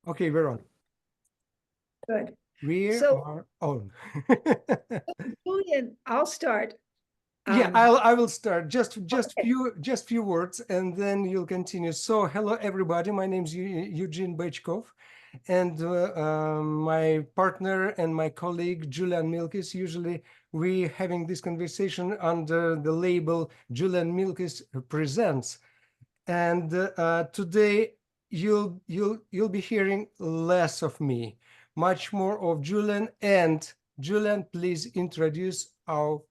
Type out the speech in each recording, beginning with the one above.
Okay, we're on. Good. We So- are on. Julian, I'll start. Yeah, I will start. Just Okay. few words, and then you'll continue. So, hello everybody. My name is Eugene Bechkov, and my partner and my colleague Julian Milkis. Usually, we having this conversation under the label Julian Milkis Presents, and today you'll be hearing less of me, much more of Julian. And Julian, please introduce our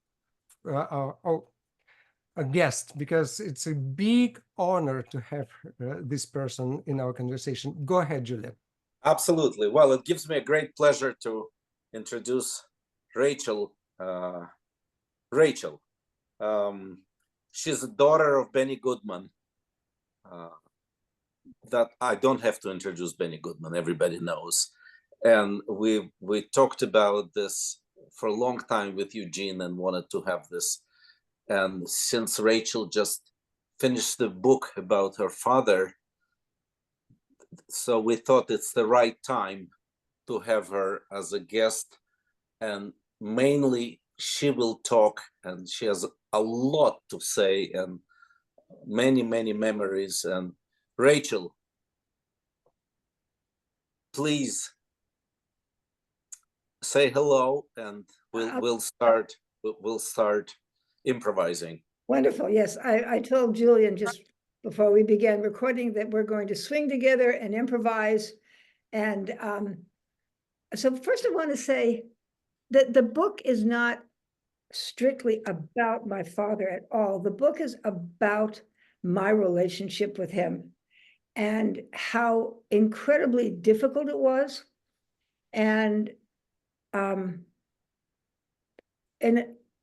a guest, because it's a big honor to have this person in our conversation. Go ahead, Julian. Absolutely. Well, it gives me a great pleasure to introduce Rachel. Rachel. She's the daughter of Benny Goodman. That I don't have to introduce Benny Goodman, everybody knows. And we talked about this for a long time with Eugene and wanted to have this. And since Rachel just finished the book about her father, so we thought it's the right time to have her as a guest. And mainly she will talk, and she has a lot to say and many, many memories. And Rachel, please say hello, and we'll start improvising. Wonderful. Yes, I told Julian just before we began recording that we're going to swing together and improvise. And so first I want to say that the book is not strictly about my father at all. The book is about my relationship with him and how incredibly difficult it was. And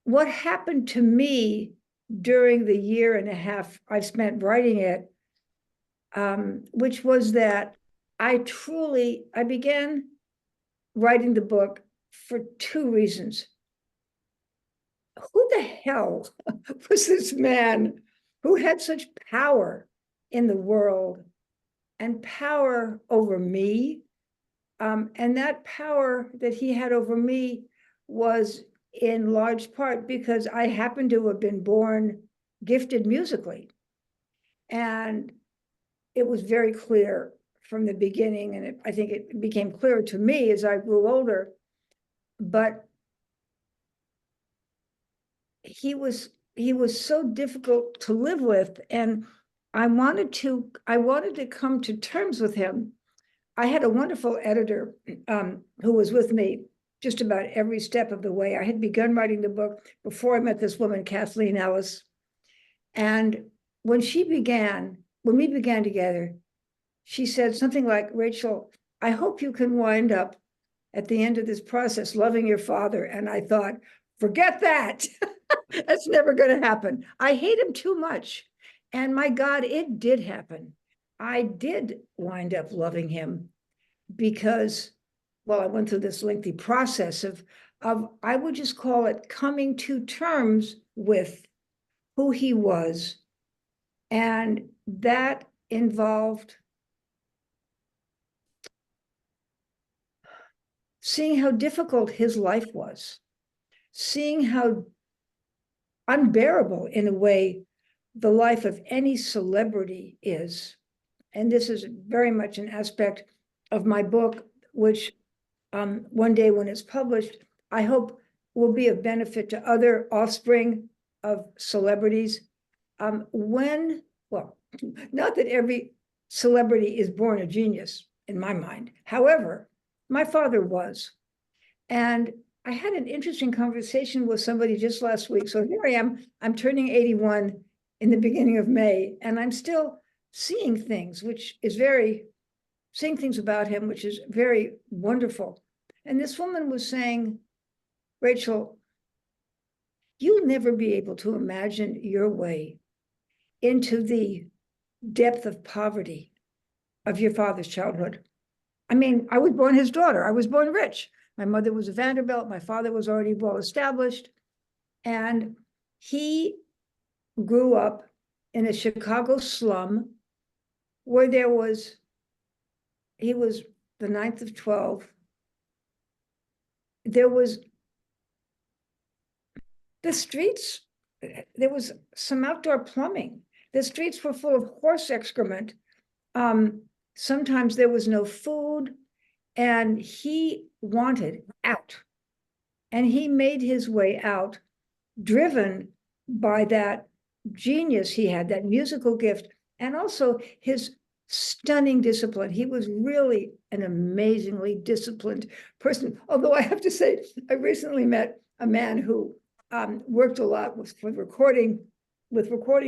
what happened to me during the year and a half I spent writing it, which was that I began writing the book for two reasons. Who the hell was this man who had such power in the world and power over me? And that power that he had over me was in large part because I happened to have been born gifted musically. And it was very clear from the beginning, and I think it became clearer to me as I grew older, but he was so difficult to live with, and I wanted to come to terms with him. I had a wonderful editor who was with me just about every step of the way. I had begun writing the book before I met this woman, Kathleen Ellis. And when we began together, she said something like, Rachel, I hope you can wind up at the end of this process loving your father. And I thought, forget that. That's never going to happen. I hate him too much. And my God, it did happen. I did wind up loving him because, well, I went through this lengthy process of I would just call it coming to terms with who he was. And that involved seeing how difficult his life was, seeing how unbearable, in a way, the life of any celebrity is. And this is very much an aspect of my book, which one day when it's published, I hope will be of benefit to other offspring of celebrities. Well, not that every celebrity is born a genius, in my mind. However, my father was. And I had an interesting conversation with somebody just last week. So here I am, I'm turning 81 in the beginning of May, and I'm still seeing things, seeing things about him, which is very wonderful. And this woman was saying, Rachel, you'll never be able to imagine your way into the depth of poverty of your father's childhood. I mean, I was born his daughter. I was born rich. My mother was a Vanderbilt. My father was already well established. And he grew up in a Chicago slum where he was the 9th of 12, there was the streets, there was some outdoor plumbing. The streets were full of horse excrement. Sometimes there was no food, and he wanted out. And he made his way out, driven by that genius he had, that musical gift, and also his stunning discipline. He was really an amazingly disciplined person. Although I have to say, I recently met a man who worked a lot with recording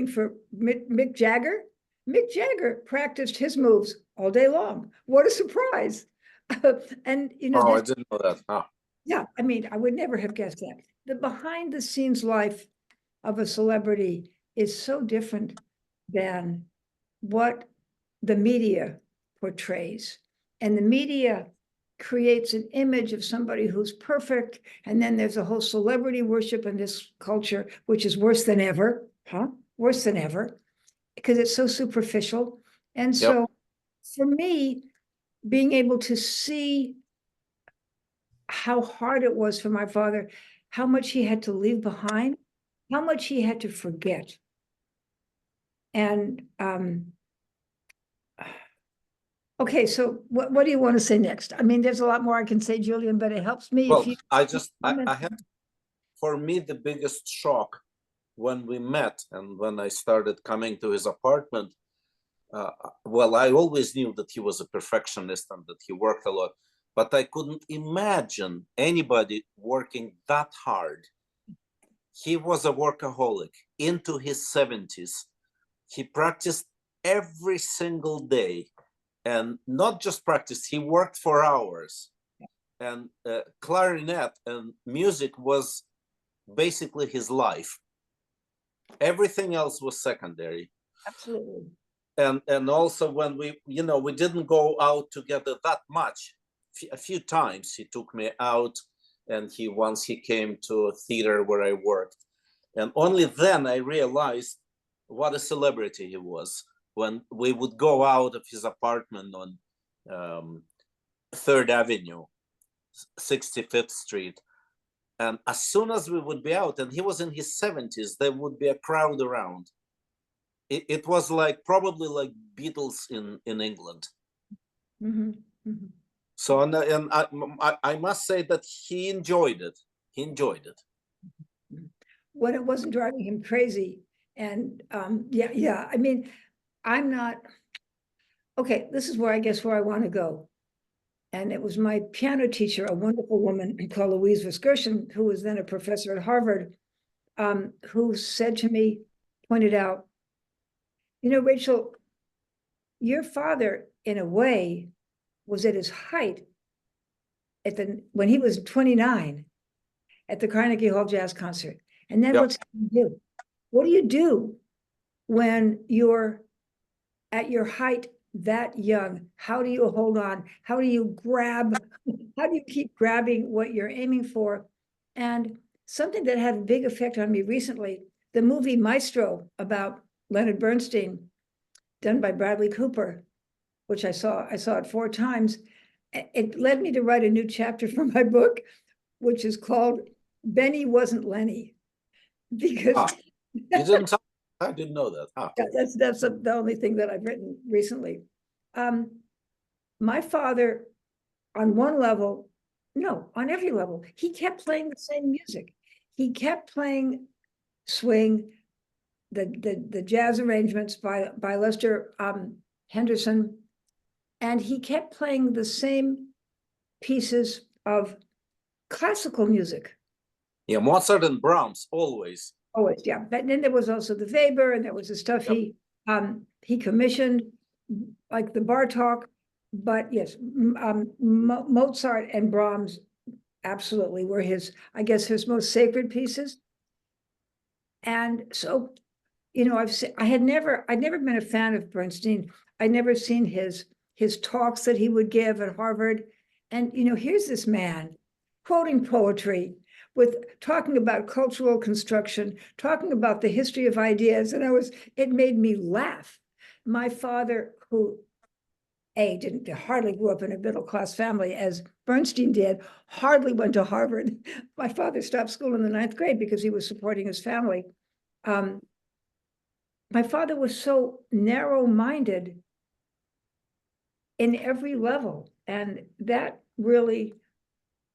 for Mick Jagger. Mick Jagger practiced his moves all day long. What a surprise. And you know, oh, I didn't know that. Oh. Yeah, I mean, I would never have guessed that. The behind the scenes life of a celebrity is so different than what the media portrays. And the media creates an image of somebody who's perfect. And then there's a whole celebrity worship in this culture, which is worse than ever, worse than ever, because it's so superficial. And so for me, being able to see how hard it was for my father, how much he had to leave behind, how much he had to forget. And okay, so what do you want to say next? I mean, there's a lot more I can say, Julian, but it helps me. Well, if you I have, for me, the biggest shock when we met and when I started coming to his apartment, well, I always knew that he was a perfectionist and that he worked a lot, but I couldn't imagine anybody working that hard. He was a workaholic into his 70s. He practiced every single day, and not just practiced, he worked for hours. And clarinet and music was basically his life. Everything else was secondary. Absolutely. And also when we didn't go out together that much. A few times he took me out, and once he came to a theater where I worked. And only then I realized what a celebrity he was. When we would go out of his apartment on 3rd Avenue, 65th Street. And as soon as we would be out, and he was in his 70s, there would be a crowd around. It was like probably like Beatles in England. Mm-hmm. Mm-hmm. So, and I must say that he enjoyed it. He enjoyed it. When it wasn't driving him crazy. And yeah. I mean, I'm not, okay, this is where I want to go. And it was my piano teacher, a wonderful woman called Louise Viskerson, who was then a professor at Harvard, who said to me, pointed out, you know, Rachel, your father, in a way, was at his height when he was 29 at the Carnegie Hall Jazz Concert. And then what's he do? What do you do when you're at your height that young? How do you hold on? How do you keep grabbing what you're aiming for? And something that had a big effect on me recently, the movie Maestro about Leonard Bernstein, done by Bradley Cooper, which I saw it 4 times. It led me to write a new chapter for my book, which is called Benny Wasn't Lenny. Because you didn't tell me. I didn't know that. That's the only thing that I've written recently. My father, on one level, no, on every level, he kept playing the same music. He kept playing swing, the jazz arrangements by Lester Henderson, and he kept playing the same pieces of classical music. Yeah, Mozart and Brahms, always. Always, yeah. But then there was also the Weber, and there was the stuff he commissioned, like the Bartok. But yes, Mozart and Brahms absolutely were his most sacred pieces. And so, you know, I'd never been a fan of Bernstein. I'd never seen his talks that he would give at Harvard. And, you know, here's this man quoting poetry, with talking about cultural construction, talking about the history of ideas. And it made me laugh. My father, who hardly grew up in a middle-class family as Bernstein did, hardly went to Harvard. My father stopped school in the 9th grade because he was supporting his family. My father was so narrow-minded in every level, and that really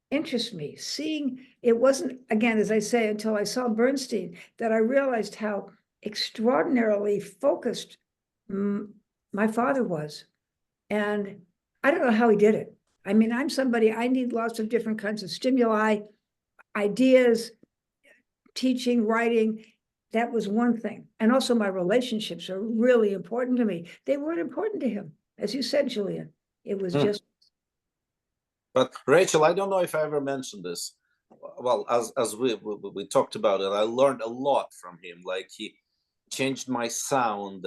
interests me. Seeing, it wasn't, again, as I say, until I saw Bernstein, that I realized how extraordinarily focused my father was. And I don't know how he did it. I mean, I'm somebody, I need lots of different kinds of stimuli, ideas, teaching, writing. That was one thing. And also my relationships are really important to me. They weren't important to him. As you said, Julian, it was just. But Rachel, I don't know if I ever mentioned this. Well, as we talked about it, I learned a lot from him. Like, he changed my sound,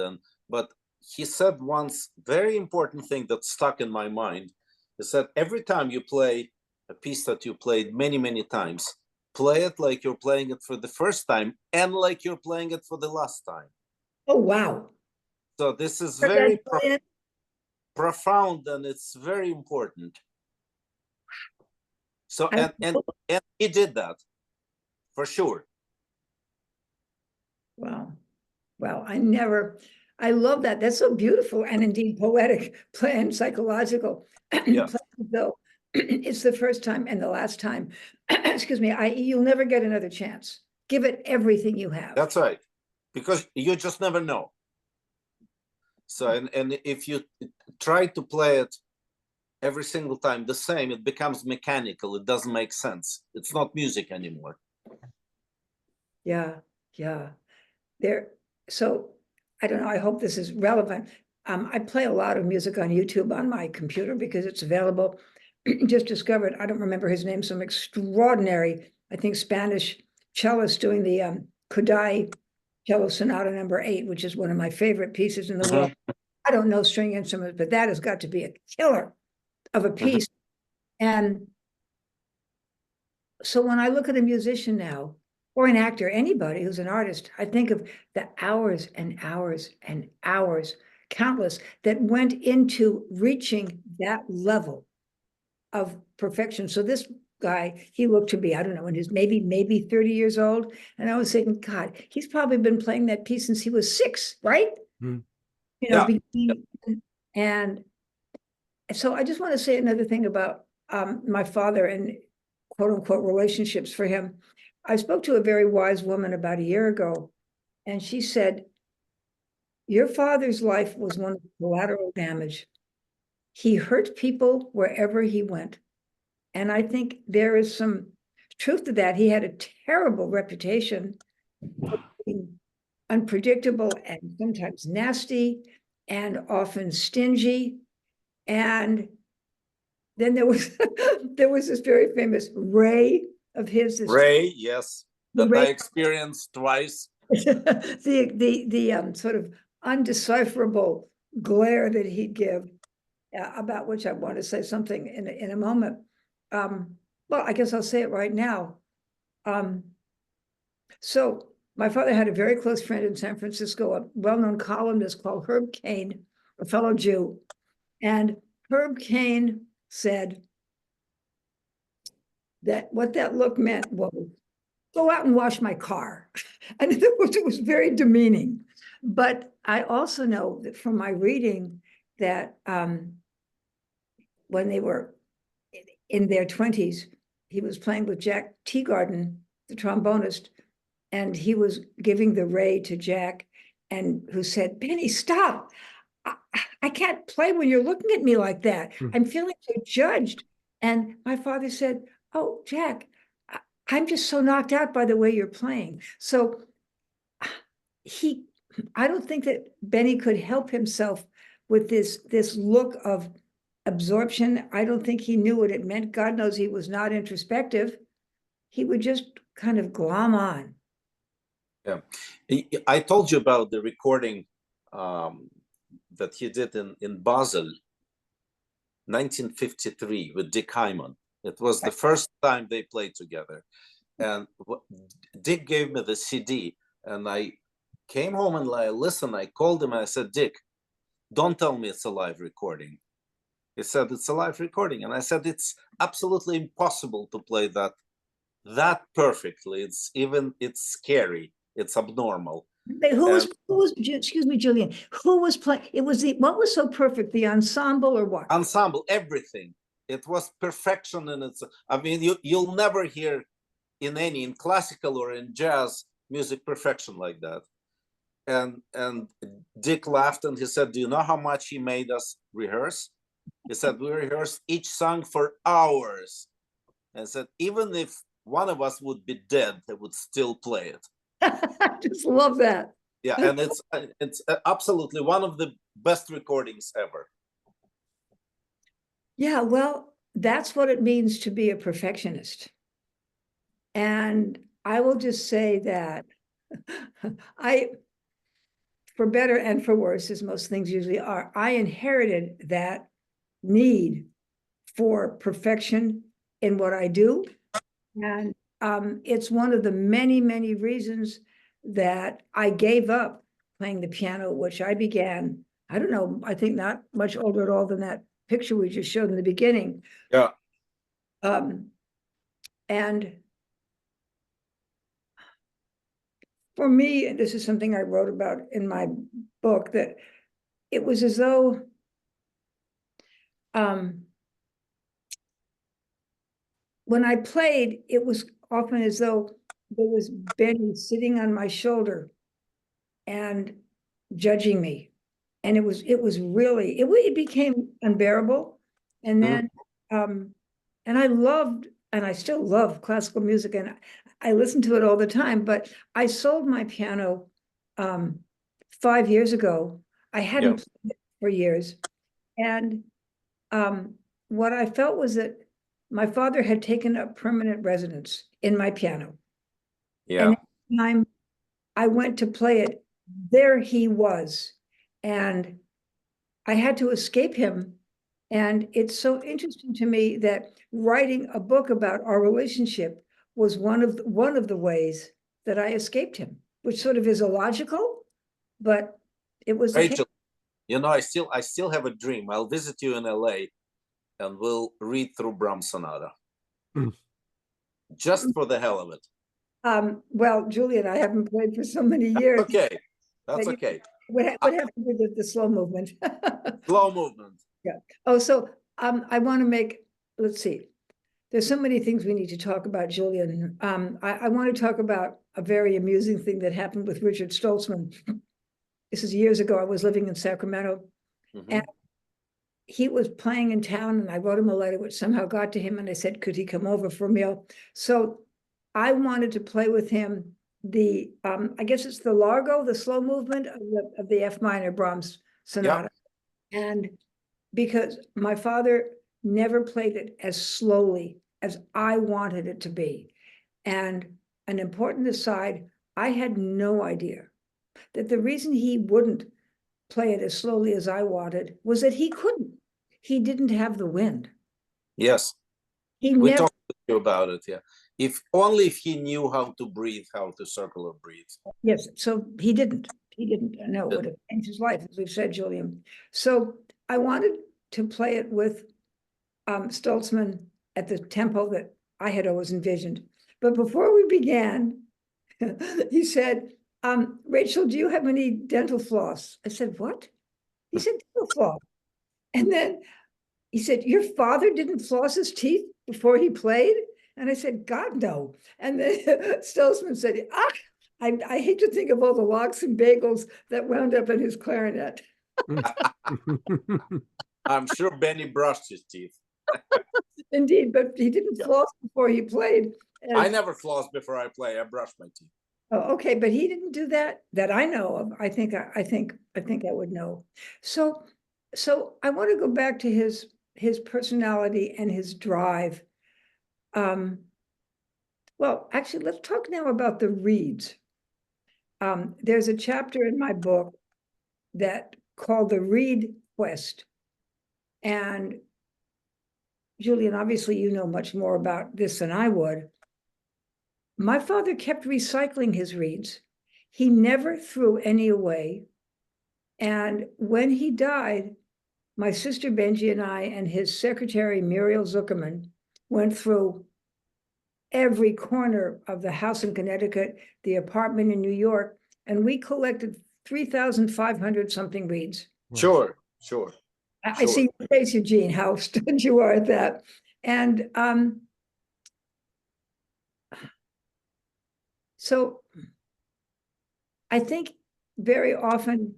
but he said once very important thing that stuck in my mind. He said, every time you play a piece that you played many, many times, play it like you're playing it for the first time and like you're playing it for the last time. Oh, wow. So this is very profound, and it's very important. So, and he did that for sure. Wow. Well, I love that. That's so beautiful and indeed poetic and psychological. Yeah. Though it's the first time and the last time, excuse me, you'll never get another chance. Give it everything you have. That's right. Because you just never know. So, and if you try to play it every single time the same, it becomes mechanical. It doesn't make sense. It's not music anymore. Yeah, yeah. So I don't know, I hope this is relevant. I play a lot of music on YouTube on my computer because it's available. Just discovered, I don't remember his name, some extraordinary, I think, Spanish cellist doing the Kodai Cello Sonata No. 8, which is one of my favorite pieces in the world. I don't know string instruments, but that has got to be a killer of a piece. And so when I look at a musician now, or an actor, anybody who's an artist, I think of the hours and hours and hours, countless, that went into reaching that level of perfection. So this guy, he looked to be, I don't know, in his maybe 30 years old. And I was thinking, God, he's probably been playing that piece since he was 6, right? You know, and so I just want to say another thing about my father and quote unquote relationships for him. I spoke to a very wise woman about a year ago, and she said, your father's life was one of collateral damage. He hurt people wherever he went. And I think there is some truth to that. He had a terrible reputation for being unpredictable and sometimes nasty and often stingy. And then there was this very famous Ray of his. Ray, yes, that I experienced twice. the sort of undecipherable glare that he'd give, about which I want to say something in a moment. Well, I guess I'll say it right now. So my father had a very close friend in San Francisco, a well-known columnist called Herb Caen, a fellow Jew. And Herb Caen said that what that look meant was, go out and wash my car. And it was very demeaning. But I also know that from my reading that when they were in their 20s, he was playing with Jack Teagarden, the trombonist, and he was giving the Ray to Jack, and who said, Benny, stop. I can't play when you're looking at me like that. I'm feeling so judged. And my father said, oh, Jack, I'm just so knocked out by the way you're playing. So I don't think that Benny could help himself with this look of absorption. I don't think he knew what it meant. God knows he was not introspective. He would just kind of glom on. Yeah, I told you about the recording that he did in Basel, 1953, with Dick Hyman. It was the first time they played together. And Dick gave me the CD, and I came home and I listened. I called him and I said, Dick, don't tell me it's a live recording. He said, it's a live recording. And I said, it's absolutely impossible to play that perfectly. It's scary. It's abnormal. Who was, excuse me, Julian, who was playing? It was what was so perfect, the ensemble or what? Ensemble, everything. It was perfection in its, I mean, you'll never hear in classical or in jazz music perfection like that. And Dick laughed and he said, do you know how much he made us rehearse? He said, we rehearsed each song for hours. And said, even if one of us would be dead, they would still play it. I just love that. Yeah, and it's absolutely one of the best recordings ever. Yeah, well, that's what it means to be a perfectionist. And I will just say that for better and for worse, as most things usually are, I inherited that need for perfection in what I do. And it's one of the many, many reasons that I gave up playing the piano, which I began, I don't know, I think not much older at all than that picture we just showed in the beginning. Yeah. And for me, and this is something I wrote about in my book, that it was as though when I played, it was often as though there was Benny sitting on my shoulder and judging me. And it really, it became unbearable. And then, and I loved, and I still love classical music, and I listen to it all the time, but I sold my piano 5 years ago. I hadn't played it for years. And what I felt was that my father had taken up permanent residence in my piano. Yeah. And every time I went to play it, there he was. And I had to escape him. And it's so interesting to me that writing a book about our relationship was one of the ways that I escaped him, which sort of is illogical, but it was the case. Rachel, you know, I still have a dream. I'll visit you in LA and we'll read through Brahms Sonata. Just for the hell of it. Well, Julian, I haven't played for so many years. Okay, that's okay. What happened with the slow movement? Slow movement. Yeah. Oh, so I want to make, let's see. There's so many things we need to talk about, Julian. I want to talk about a very amusing thing that happened with Richard Stoltzman. This is years ago. I was living in Sacramento, and he was playing in town, and I wrote him a letter which somehow got to him, and I said, could he come over for a meal? So I wanted to play with him the, I guess it's the Largo, the slow movement of the F minor Brahms Sonata. Yep. And because my father never played it as slowly as I wanted it to be. And an important aside, I had no idea that the reason he wouldn't play it as slowly as I wanted was that he couldn't. He didn't have the wind. Yes. We talked to you about it, yeah. If he knew how to breathe, how to circle or breathe. Yes, so he didn't know it would have changed his life, as we've said, Julian. So I wanted to play it with Stoltzman at the tempo that I had always envisioned. But before we began, he said, Rachel, do you have any dental floss? I said, what? He said, dental floss. And then he said, your father didn't floss his teeth before he played? And I said, God, no. And then Stoltzman said, I hate to think of all the lox and bagels that wound up in his clarinet. I'm sure Benny brushed his teeth. Indeed, but he didn't floss before he played. And I never floss before I play. I brush my teeth. Oh, okay, but he didn't do that I know of. I think I would know. So I want to go back to his personality and his drive. Well, actually, let's talk now about the reeds. There's a chapter in my book that called The Reed Quest. And Julian, obviously, you know much more about this than I would. My father kept recycling his reeds. He never threw any away. And when he died, my sister Benji and I and his secretary Muriel Zuckerman went through every corner of the house in Connecticut, the apartment in New York, and we collected 3,500 something reads. Sure, sure. I see your face, Eugene, how stunned you are at that. And so I think very often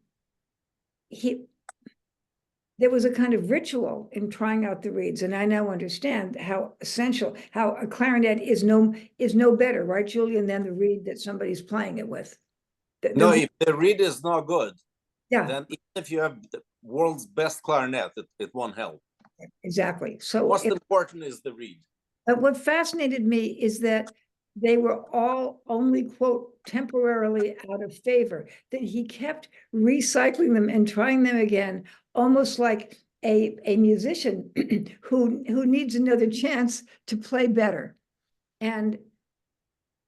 there was a kind of ritual in trying out the reeds, and I now understand how essential, how a clarinet is no better, right, Julian, than the reed that somebody's playing it with. No, if the reed is not good, yeah, then even if you have the world's best clarinet, it won't help. Exactly. So most important is the reed. But what fascinated me is that they were all only, quote, temporarily out of favor, that he kept recycling them and trying them again, almost like a musician who needs another chance to play better. And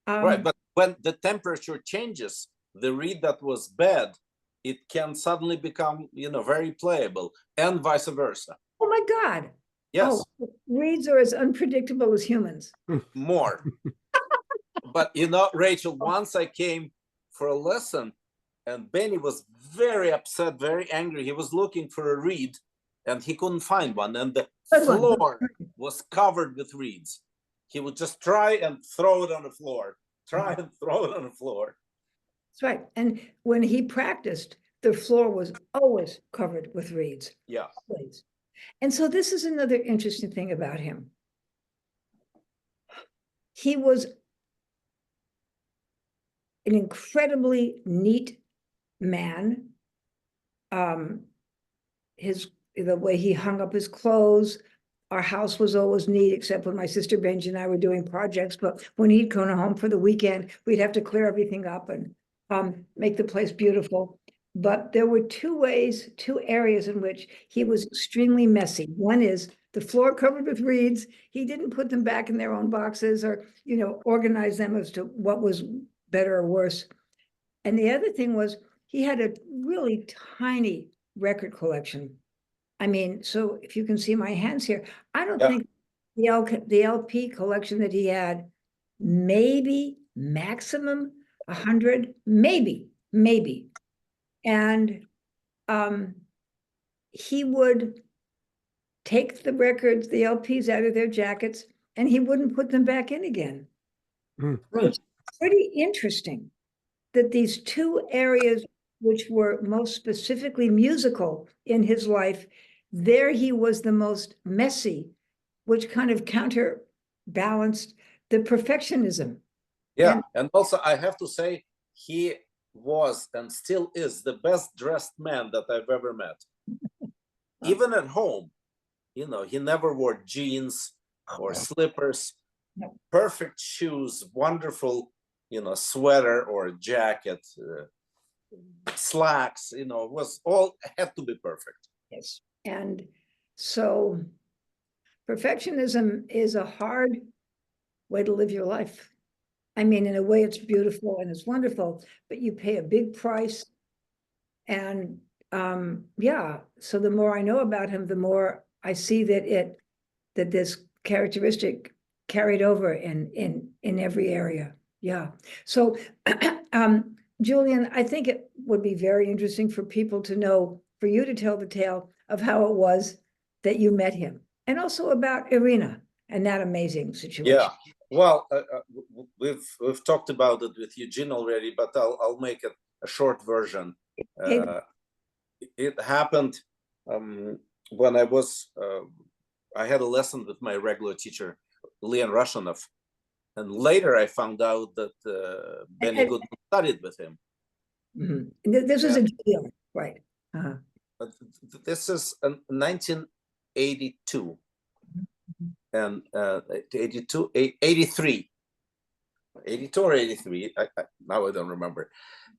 right, but when the temperature changes, the reed that was bad, it can suddenly become, very playable, and vice versa. Oh my God. Yes. Oh, reeds are as unpredictable as humans. More. But Rachel, once I came for a lesson and Benny was very upset, very angry. He was looking for a reed and he couldn't find one. And the floor was covered with reeds. He would just try and throw it on the floor, try and throw it on the floor. That's right. And when he practiced, the floor was always covered with reeds. Yeah. Always. And so this is another interesting thing about him. He was an incredibly neat man. The way he hung up his clothes, our house was always neat, except when my sister Benji and I were doing projects. But when he'd come home for the weekend, we'd have to clear everything up and make the place beautiful. But there were two areas in which he was extremely messy. One is the floor covered with reeds. He didn't put them back in their own boxes or, organize them as to what was better or worse. And the other thing was he had a really tiny record collection. I mean, so if you can see my hands here, I don't think the LP collection that he had, maybe maximum 100, maybe. And he would take the records, the LPs out of their jackets, and he wouldn't put them back in again. It's pretty interesting that these two areas, which were most specifically musical in his life, there he was the most messy, which kind of counterbalanced the perfectionism. Yeah, and also I have to say, he was and still is the best dressed man that I've ever met. Even at home, he never wore jeans or slippers. Perfect shoes, wonderful, sweater or jacket, slacks, was all had to be perfect. Yes. And so perfectionism is a hard way to live your life. I mean, in a way, it's beautiful and it's wonderful, but you pay a big price. And so the more I know about him, the more I see that this characteristic carried over in every area. Yeah. So, Julian, I think it would be very interesting for people to know, for you to tell the tale of how it was that you met him, and also about Irina and that amazing situation. Yeah. Well, we've talked about it with Eugene already, but I'll make it a short version. It happened when I had a lesson with my regular teacher, Leon Rushanov, and later I found out that Benny Goodman studied with him. Mm-hmm. This was a deal, right? But this is 1982. And 82 or 83, now I don't remember.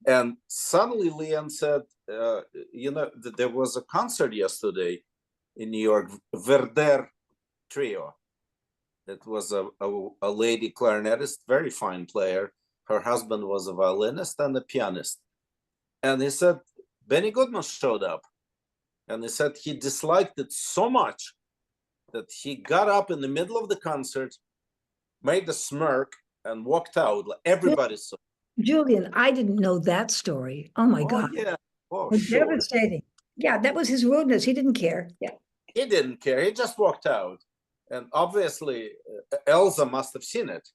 And suddenly Leon said, there was a concert yesterday in New York, Verder Trio. It was a lady clarinetist, very fine player. Her husband was a violinist and a pianist. And he said, Benny Goodman showed up. And he said he disliked it so much that he got up in the middle of the concert, made a smirk, and walked out. Everybody saw. Julian, I didn't know that story. Oh my God. Yeah. Oh, It's sure. devastating. Yeah, that was his rudeness. He didn't care. Yeah. He didn't care. He just walked out. And obviously, Elsa must have seen it.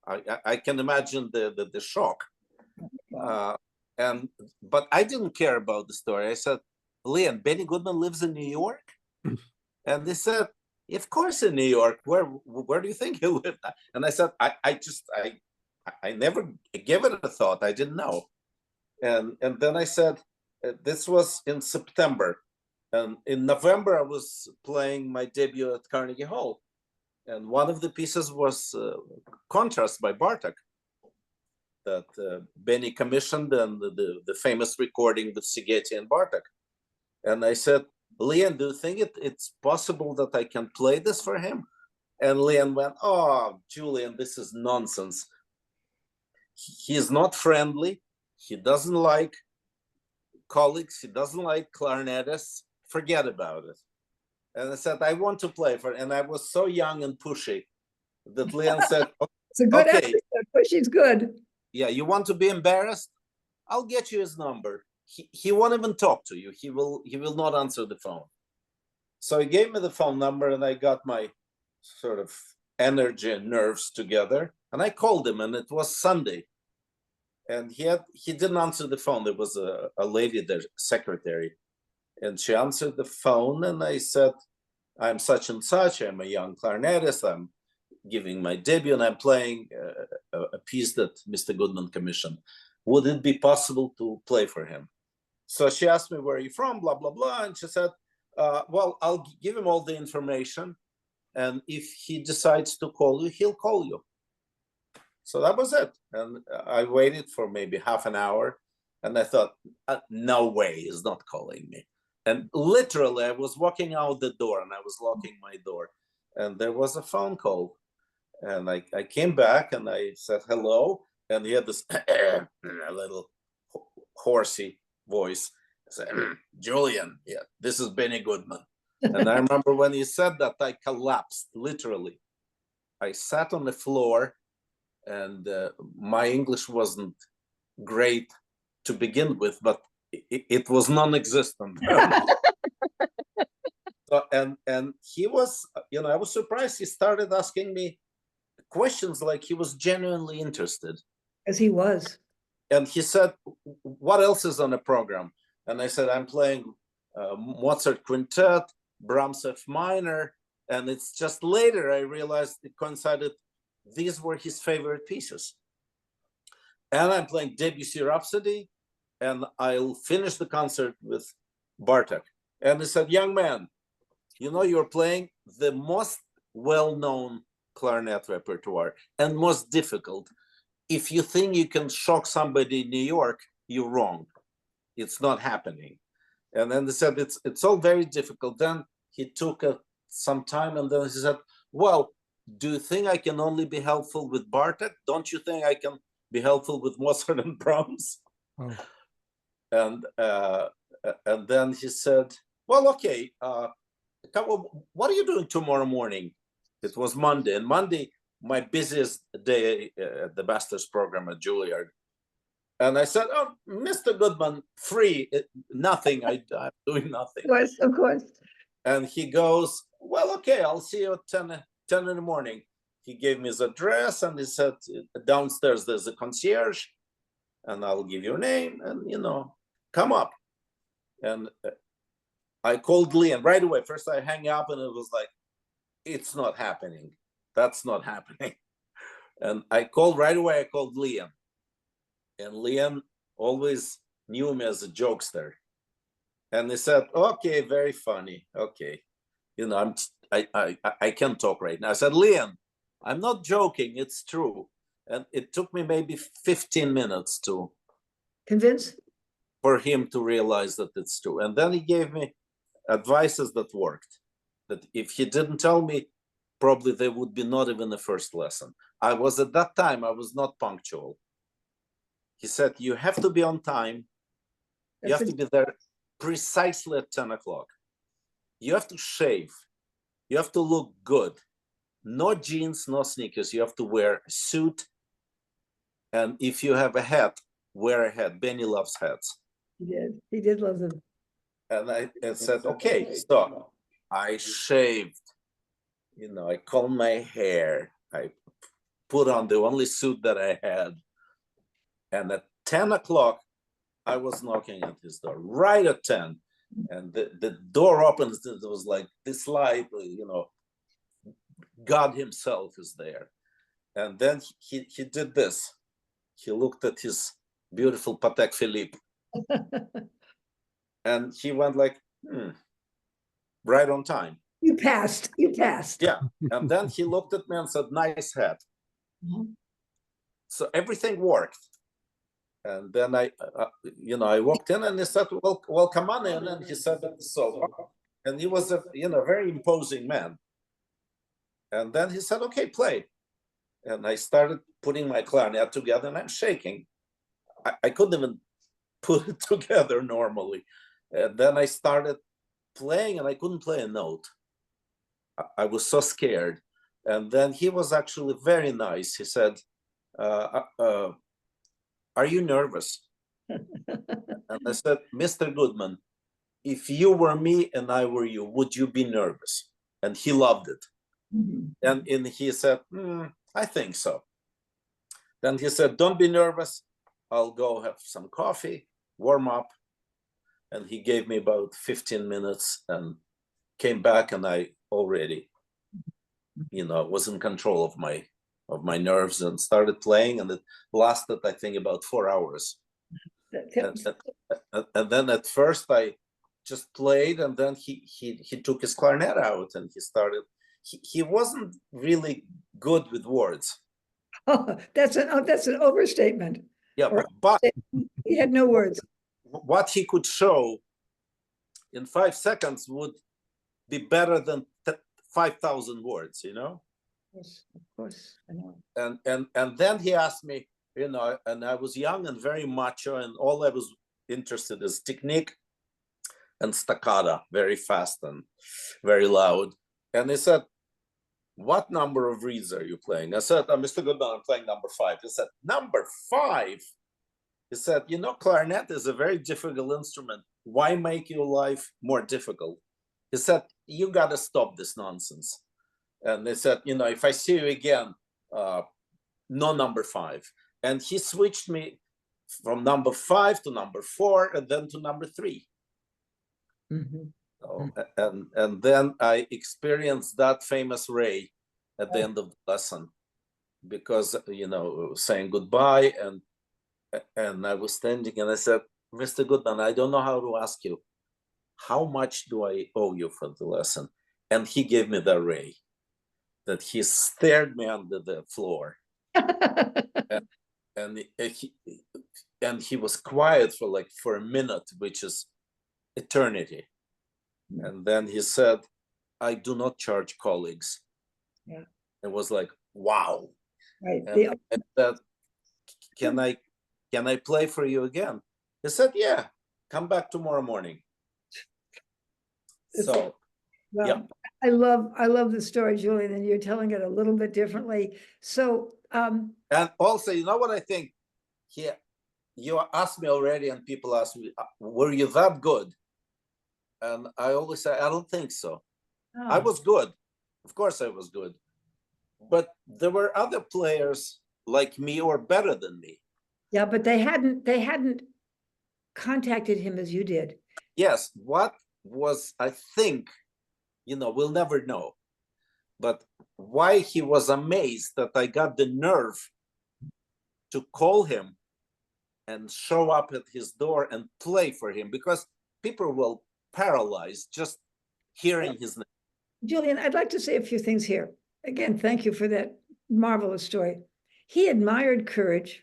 I can imagine the shock. But I didn't care about the story. I said, Leon, Benny Goodman lives in New York? And they said, of course in New York. Where do you think he lived? And I said, I never gave it a thought. I didn't know. And then I said, this was in September. And in November, I was playing my debut at Carnegie Hall. And one of the pieces was Contrast by Bartok that Benny commissioned, and the famous recording with Szigeti and Bartok. And I said, Leon, do you think it's possible that I can play this for him? And Leon went, oh, Julian, this is nonsense. He's not friendly. He doesn't like colleagues. He doesn't like clarinetists. Forget about it. And I said, I want to play for it. And I was so young and pushy that Leon said, it's a good okay. episode. Pushy's good. Yeah, you want to be embarrassed? I'll get you his number. He won't even talk to you. He will not answer the phone. So he gave me the phone number, and I got my sort of energy and nerves together. And I called him, and it was Sunday. And he didn't answer the phone. There was a lady there, secretary. And she answered the phone, and I said, I'm such and such. I'm a young clarinetist. I'm giving my debut, and I'm playing a piece that Mr. Goodman commissioned. Would it be possible to play for him? So she asked me, where are you from? Blah, blah, blah. And she said, well, I'll give him all the information. And if he decides to call you, he'll call you. So that was it. And I waited for maybe half an hour. And I thought, no way, he's not calling me. And literally, I was walking out the door, and I was locking my door. And there was a phone call. And I came back, and I said, hello. And he had this a little horsey voice. I said, Julian, yeah, this is Benny Goodman. And I remember when he said that, I collapsed, literally. I sat on the floor, and my English wasn't great to begin with, but it was non-existent. So, and he was, I was surprised. He started asking me questions like he was genuinely interested. As he was. And he said, what else is on the program? And I said, I'm playing Mozart Quintet, Brahms F minor. And it's just later I realized it coincided, these were his favorite pieces. And I'm playing Debussy Rhapsody, and I'll finish the concert with Bartok. And he said, young man, you're playing the most well-known clarinet repertoire and most difficult. If you think you can shock somebody in New York, you're wrong. It's not happening. And then they said, it's all very difficult. Then he took some time, and then he said, well, do you think I can only be helpful with Bartok? Don't you think I can be helpful with Mozart and Brahms? Oh. And then he said, well, okay, what are you doing tomorrow morning? It was Monday, and Monday, my busiest day at the master's program at Juilliard. And I said, oh, Mr. Goodman, free, nothing, I'm doing nothing. Of course. And he goes, well, okay, I'll see you at 10 in the morning. He gave me his address, and he said, downstairs there's a concierge, and I'll give you a name, and, come up. And I called Leon right away. First I hang up, and it was like, it's not happening. That's not happening. And I called right away, I called Leon. And Leon always knew me as a jokester. And he said, okay, very funny. Okay. I can't talk right now. I said, Leon, I'm not joking, it's true. And it took me maybe 15 minutes to convince for him to realize that it's true. And then he gave me advices that worked. That if he didn't tell me, probably there would be not even the first lesson. At that time, I was not punctual. He said, you have to be on time. You have to be there precisely at 10 o'clock. You have to shave. You have to look good. No jeans, no sneakers. You have to wear a suit. And if you have a hat, wear a hat. Benny loves hats. He did. He did love them. And I said, okay, so I shaved. You know, I combed my hair. I put on the only suit that I had. And at 10 o'clock, I was knocking at his door, right at 10. And the door opens. It was like this light, you know, God himself is there. And then he did this. He looked at his beautiful Patek Philippe. And he went like, right on time. You passed. You passed. Yeah. And then he looked at me and said, nice hat. Mhm. So everything worked. And then I walked in and he said, well, come on in. And he sat at the sofa. And he was a, very imposing man. And then he said, okay, play. And I started putting my clarinet together and I'm shaking. I couldn't even put it together normally. And then I started playing and I couldn't play a note. I was so scared. And then he was actually very nice. He said, are you nervous? And I said, Mr. Goodman, if you were me and I were you, would you be nervous? And he loved it. Mhm. And he said, I think so. Then he said, don't be nervous. I'll go have some coffee, warm up. And he gave me about 15 minutes and came back and I already, was in control of my nerves and started playing, and it lasted, I think, about 4 hours. And then at first I just played, and then he took his clarinet out and he started. He wasn't really good with words. Oh, that's an overstatement. Yeah, Or- but He had no words. what he could show in 5 seconds would be better than 5,000 words, Of course, I know. And then he asked me, and I was young and very macho, and all I was interested is technique and staccato, very fast and very loud. And he said, what number of reeds are you playing? I said, Mr. Goodman, I'm playing number 5. He said, number 5? He said, clarinet is a very difficult instrument. Why make your life more difficult? He said, you got to stop this nonsense. And they said, if I see you again, no number 5. And he switched me from number 5 to number 4 and then to number 3. Mhm. So, and then I experienced that famous ray at the end of the lesson, because, saying goodbye, and I was standing and I said, Mr. Goodman, I don't know how to ask you, how much do I owe you for the lesson? And he gave me the ray that he stared me under the floor. And he was quiet for a minute, which is eternity. And then he said, I do not charge colleagues. Yeah. It was like, wow. Right. And that, can I play for you again? He said, yeah, come back tomorrow morning. So, Well, yeah. I love the story, Julian, and you're telling it a little bit differently. So, And also, you know what I think? Here, you asked me already, and people ask me, were you that good? And I always say, I don't think so. I was good. Of course I was good. But there were other players like me or better than me. yeah, but they hadn't contacted him as you did. Yes, what was, I think, we'll never know. But why he was amazed that I got the nerve to call him and show up at his door and play for him, because people will paralyze just hearing his name. Julian, I'd like to say a few things here. Again, thank you for that marvelous story. He admired courage.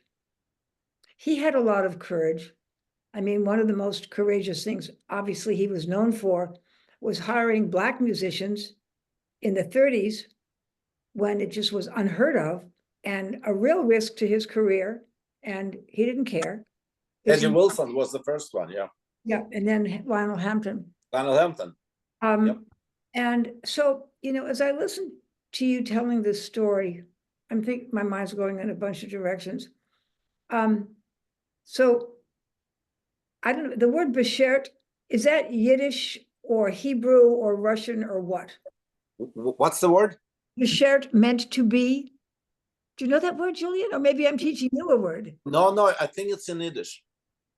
He had a lot of courage. I mean, one of the most courageous things, obviously, he was known for was hiring Black musicians in the 30s when it just was unheard of, and a real risk to his career, and he didn't care. Eddie Wilson was the first one, yeah. Yeah, and then Lionel Hampton. Lionel Hampton. Yep. And so, as I listen to you telling this story, I'm thinking my mind's going in a bunch of directions. So I don't know, the word beshert, is that Yiddish or Hebrew or Russian or what? What's the word? Beshert, meant to be. Do you know that word, Julian? Or maybe I'm teaching you a word. No, I think it's in Yiddish.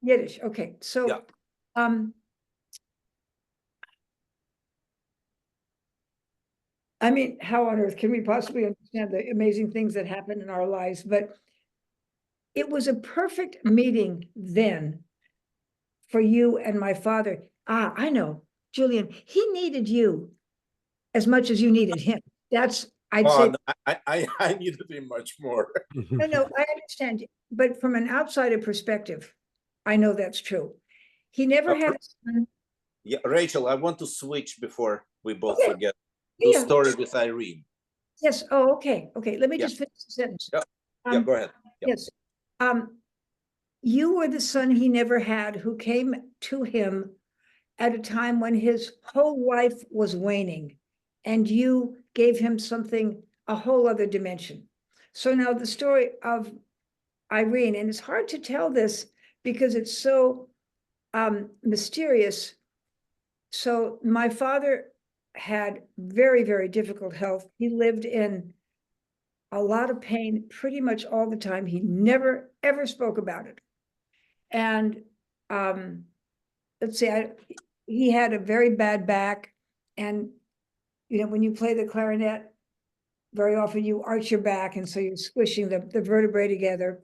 Yiddish, okay. So, Yeah. I mean, how on earth can we possibly understand the amazing things that happen in our lives? But it was a perfect meeting then for you and my father. Ah, I know, Julian, he needed you as much as you needed him. That's, I'd say. No, I needed him much more. No, I understand. But from an outsider perspective, I know that's true. He never had a son. Yeah, Rachel, I want to switch before we both Okay. forget the Yeah. story with Irene. Yes. Oh, okay. Okay. Let me just finish the sentence. Yeah, go ahead. Yeah. Yes. You were the son he never had, who came to him at a time when his whole life was waning, and you gave him something, a whole other dimension. So now the story of Irene, and it's hard to tell this because it's so mysterious. So my father had very, very difficult health. He lived in a lot of pain pretty much all the time. He never, ever spoke about it. And let's say he had a very bad back. And, when you play the clarinet, very often you arch your back. And so you're squishing the vertebrae together.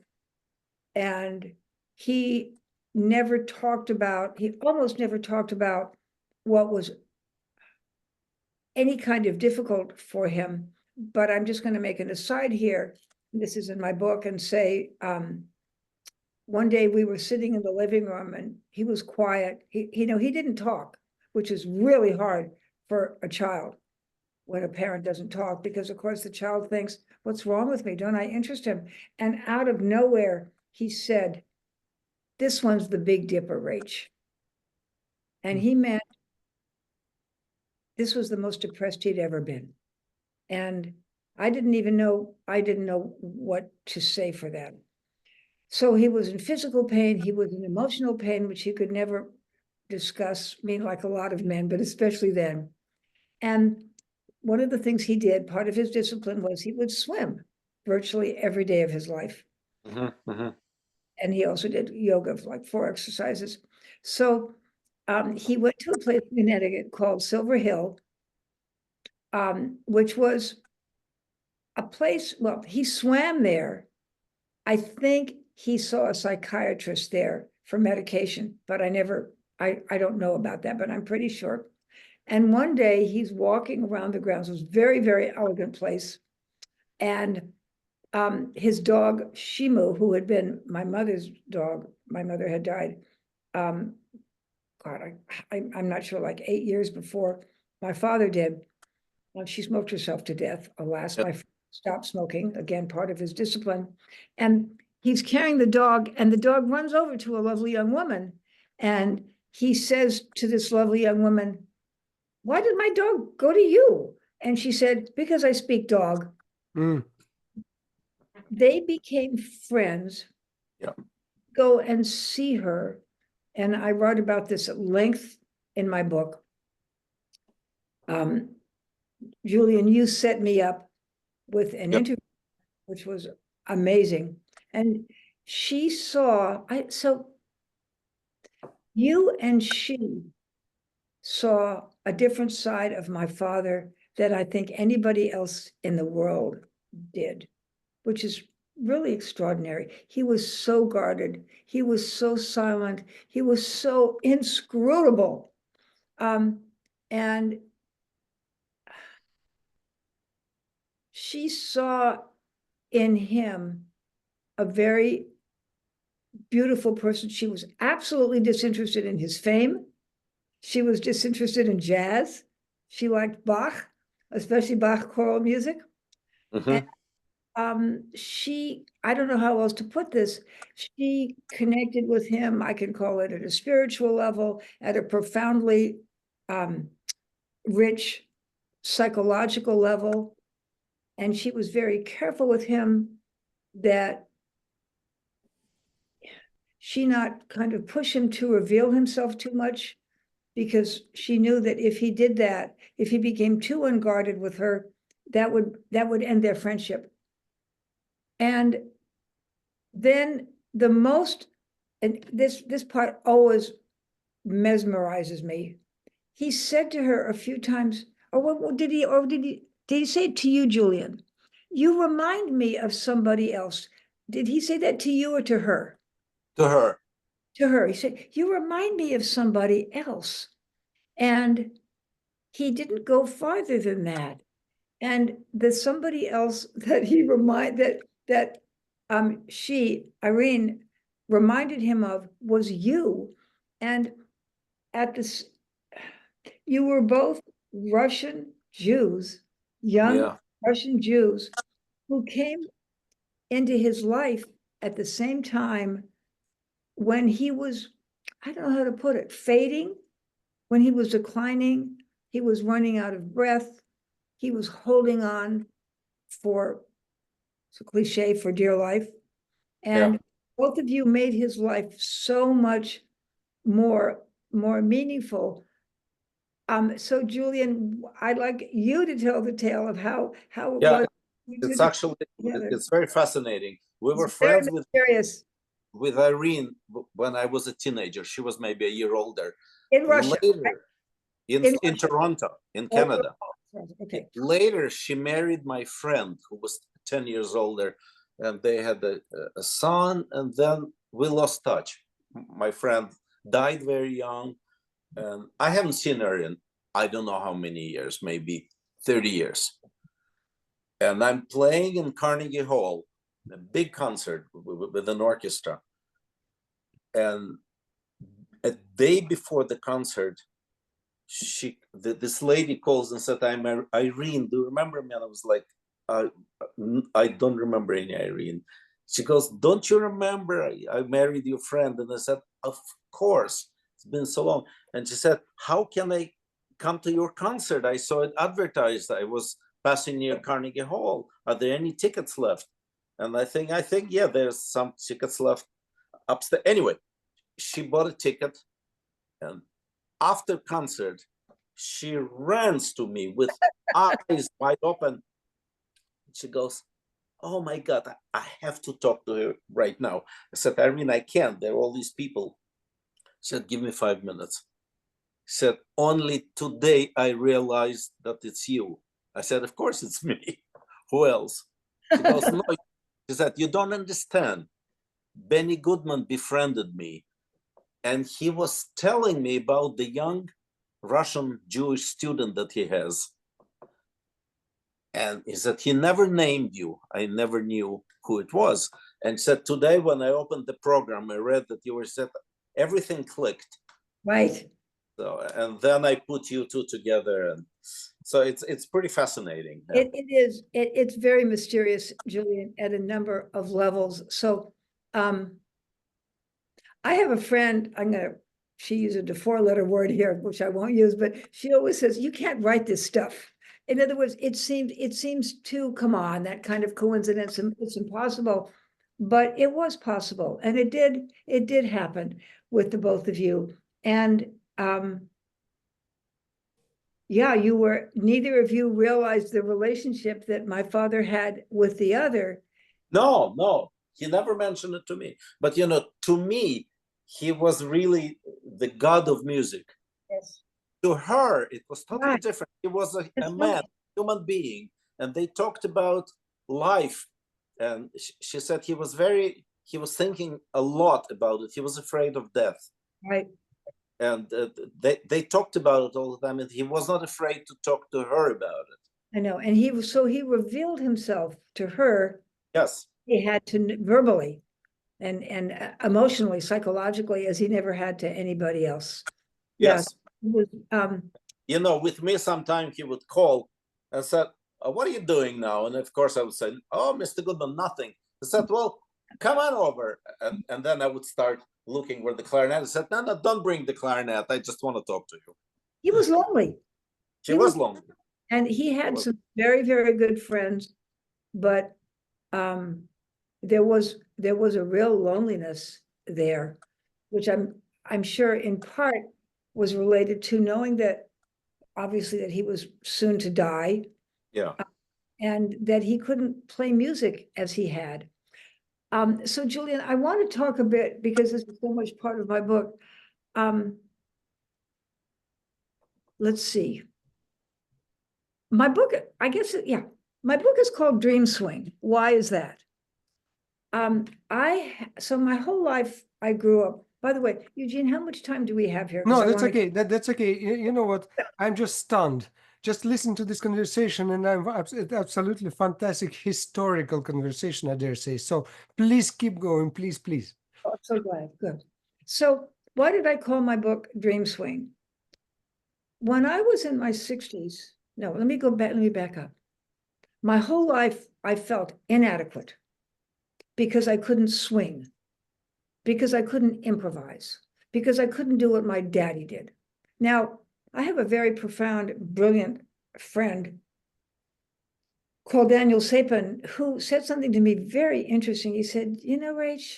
And he almost never talked about what was any kind of difficult for him. But I'm just going to make an aside here. This is in my book, and say, one day we were sitting in the living room and he was quiet. He didn't talk, which is really hard for a child when a parent doesn't talk, because of course the child thinks, what's wrong with me? Don't I interest him? And out of nowhere, he said, this one's the Big Dipper, Rach. And he meant this was the most depressed he'd ever been. And I didn't know what to say for that. So he was in physical pain, he was in emotional pain, which he could never discuss, like a lot of men, but especially then. And one of the things he did, part of his discipline, was he would swim virtually every day of his life. And he also did yoga, like 4 exercises. So he went to a place in Connecticut called Silver Hill, which was a place, well, he swam there. I think he saw a psychiatrist there for medication, but I don't know about that, but I'm pretty sure. And one day he's walking around the grounds. It was a very, very elegant place. And his dog, Shimu, who had been my mother's dog, my mother had died, I'm not sure, like 8 years before my father did. Well, she smoked herself to death. Alas, my friend stopped smoking, again, part of his discipline. And he's carrying the dog, and the dog runs over to a lovely young woman. And he says to this lovely young woman, why did my dog go to you? And she said, because I speak dog. They became friends. Yeah. Go and see her. And I wrote about this at length in my book. Julian, you set me up with an interview, which was amazing. And she saw, so you and she saw a different side of my father that I think anybody else in the world did, which is really extraordinary. He was so guarded. He was so silent. He was so inscrutable. And she saw in him a very beautiful person. She was absolutely disinterested in his fame. She was disinterested in jazz. She liked Bach, especially Bach choral music. And I don't know how else to put this. She connected with him, I can call it at a spiritual level, at a profoundly rich psychological level. And she was very careful with him that she not kind of push him to reveal himself too much, because she knew that if he did that, if he became too unguarded with her, that would end their friendship. And then and this part always mesmerizes me. He said to her a few times, did he say it to you, Julian? You remind me of somebody else. Did he say that to you or to her? To her. To her. He said, you remind me of somebody else. And he didn't go farther than that. And the somebody else that he Irene, reminded him of was you. And at this, you were both Russian Jews, young Russian Jews, who came into his life at the same time when he was, I don't know how to put it, fading, when he was declining, he was running out of breath, he was holding on for, it's a cliche, for dear life. And both of you made his life so much more meaningful. So Julian, I'd like you to tell the tale of how it was. It's actually, it's very fascinating. We were friends with Irene when I was a teenager. She was maybe a year older. In Russia. Later, in Toronto, in Canada. Okay. Later, she married my friend who was 10 years older, and they had a son, and then we lost touch. My friend died very young, and I haven't seen her in I don't know how many years, maybe 30 years. And I'm playing in Carnegie Hall, a big concert with an orchestra. And a day before the concert, this lady calls and said, I'm Irene, do you remember me? And I was like, I don't remember any Irene. She goes, don't you remember I married your friend? And I said, of course, it's been so long. And she said, how can I come to your concert? I saw it advertised. I was passing near Carnegie Hall. Are there any tickets left? And I think, yeah, there's some tickets left upstairs. Anyway, she bought a ticket, and after concert, she runs to me with eyes wide open. She goes, oh my God, I have to talk to her right now. I said, Irene, I can't. There are all these people. She said, give me 5 minutes. She said, only today I realized that it's you. I said, of course it's me. Who else? She goes, no. She said, you don't understand. Benny Goodman befriended me, and he was telling me about the young Russian Jewish student that he has. And he said, he never named you. I never knew who it was. And said, today when I opened the program, I read that you were said, everything clicked. Right. So, and then I put you two together. And so it's pretty fascinating. It is. It's very mysterious, Julian, at a number of levels. So I have a friend, she used a 4-letter word here, which I won't use, but she always says, you can't write this stuff. In other words, it seems to, come on, that kind of coincidence, it's impossible, but it was possible. And it did happen with the both of you. And yeah, neither of you realized the relationship that my father had with the other. No, he never mentioned it to me. But, to me, he was really the god of music. Yes. To her, it was totally different. He was a man, human being, and they talked about life. And she said he was thinking a lot about it. He was afraid of death. Right. And they talked about it all the time, and he was not afraid to talk to her about it. I know. And he revealed himself to her. Yes. He had to verbally and emotionally, psychologically, as he never had to anybody else. Yes. Yeah. With me, sometimes he would call and said, what are you doing now? And of course I would say, oh, Mr. Goodman, nothing. He said, well, come on over. And then I would start looking where the clarinet. I said, no, don't bring the clarinet. I just want to talk to you. He was lonely. He was lonely. And he had some very, very good friends, but there was a real loneliness there, which I'm sure in part was related to knowing that obviously that he was soon to die. Yeah. And that he couldn't play music as he had. So Julian, I want to talk a bit, because this is so much part of my book. Let's see. My book, I guess, yeah, my book is called Dream Swing. Why is that? So my whole life I grew up. By the way, Eugene, how much time do we have here? No, that's okay. That's okay. You know what? I'm just stunned. Just listen to this conversation, and I'm absolutely fantastic historical conversation, I dare say. So please keep going, please, please. Oh, I'm so glad. Good. So why did I call my book Dream Swing? When I was in my 60s, no, let me back up. My whole life, I felt inadequate because I couldn't swing, because I couldn't improvise, because I couldn't do what my daddy did. Now, I have a very profound, brilliant friend called Daniel Sapin, who said something to me very interesting. He said, you know, Rach,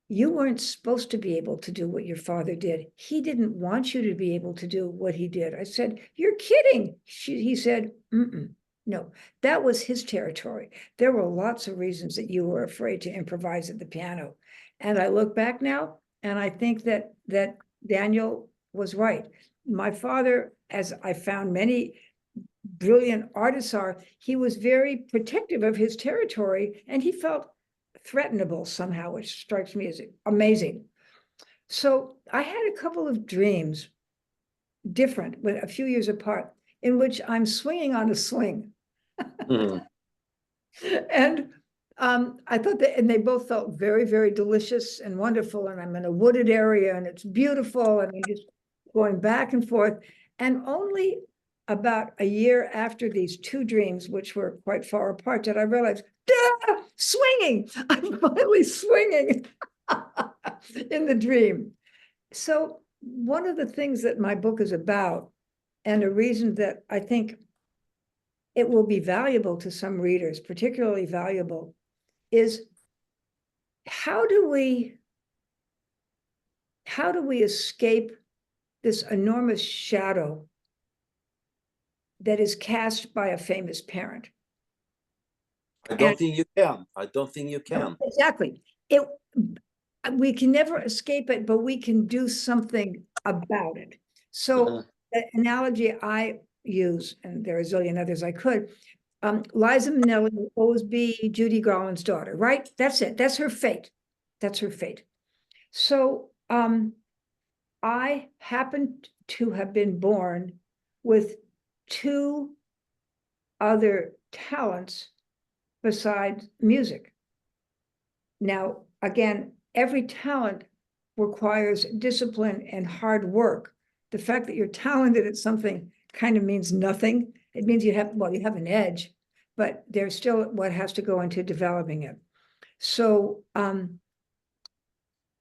you weren't supposed to be able to do what your father did. He didn't want you to be able to do what he did. I said, you're kidding. He said, no, that was his territory. There were lots of reasons that you were afraid to improvise at the piano. And I look back now, and I think that Daniel was right. My father, as I found many brilliant artists are, he was very protective of his territory, and he felt threatenable somehow, which strikes me as amazing. So I had a couple of dreams, different, but a few years apart, in which I'm swinging on a sling. And I thought that, and they both felt very, very delicious and wonderful. And I'm in a wooded area, and it's beautiful, and I'm just going back and forth. And only about a year after these two dreams, which were quite far apart, did I realize, swinging, I'm finally swinging in the dream. So one of the things that my book is about, and a reason that I think it will be valuable to some readers, particularly valuable, is how do we escape this enormous shadow that is cast by a famous parent? I don't think you can. I don't think you can. Exactly. We can never escape it, but we can do something about it. So the analogy I use, and there are a zillion others I could, Liza Minnelli will always be Judy Garland's daughter, right? That's it. That's her fate. That's her fate. So I happened to have been born with two other talents besides music. Now, again, every talent requires discipline and hard work. The fact that you're talented at something kind of means nothing. It means you have an edge, but there's still what has to go into developing it. So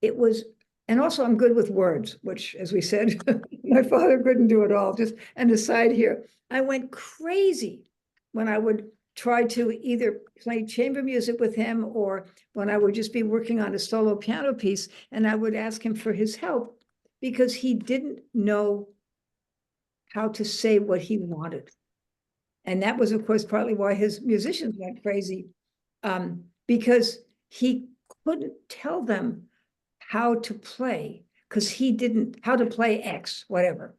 it was, and also I'm good with words, which, as we said, my father couldn't do it all. Just an aside here, I went crazy when I would try to either play chamber music with him, or when I would just be working on a solo piano piece, and I would ask him for his help because he didn't know how to say what he wanted. And that was, of course, partly why his musicians went crazy, because he couldn't tell them how to play, because he didn't, how to play X, whatever.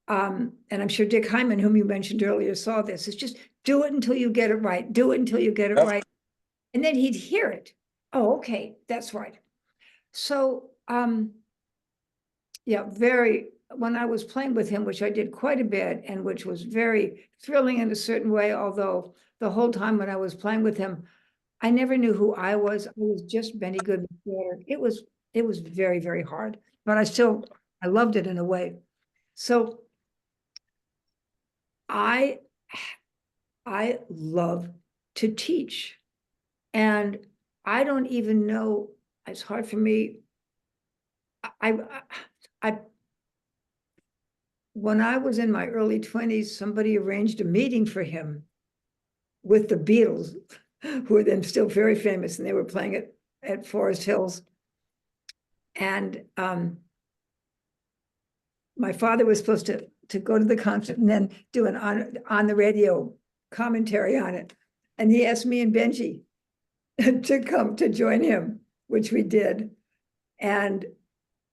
And I'm sure Dick Hyman, whom you mentioned earlier, saw this. It's just do it until you get it right. Do it until you get it right. And then he'd hear it. Oh, okay, that's right. So, yeah, when I was playing with him, which I did quite a bit, and which was very thrilling in a certain way, although the whole time when I was playing with him, I never knew who I was. I was just Benny Goodman's daughter. It was very, very hard, but I loved it in a way. So I I love to teach. And I don't even know, it's hard for me. When I was in my early 20s, somebody arranged a meeting for him with the Beatles, who were then still very famous, and they were playing at Forest Hills. And my father was supposed to go to the concert and then do an on the radio commentary on it. And he asked me and Benji to come to join him, which we did. And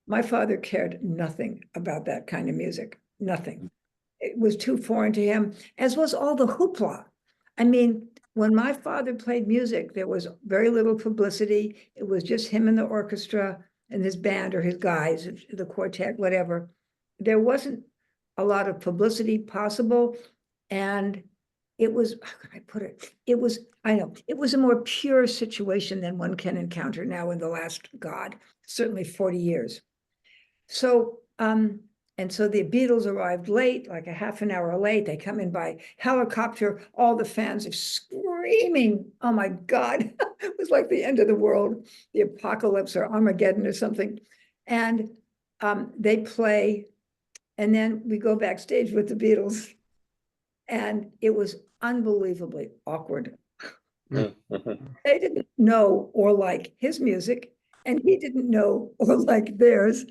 my father cared nothing about that kind of music, nothing. It was too foreign to him, as was all the hoopla. I mean, when my father played music, there was very little publicity. It was just him and the orchestra and his band or his guys, the quartet, whatever. There wasn't a lot of publicity possible. And it was, how can I put it? It was, I know, it was a more pure situation than one can encounter now in the last, certainly 40 years. So, and so the Beatles arrived late, like a half an hour late. They come in by helicopter. All the fans are screaming. Oh my God, it was like the end of the world, the apocalypse or Armageddon or something. And they play, and then we go backstage with the Beatles. And it was unbelievably awkward. They didn't know or like his music, and he didn't know or like theirs.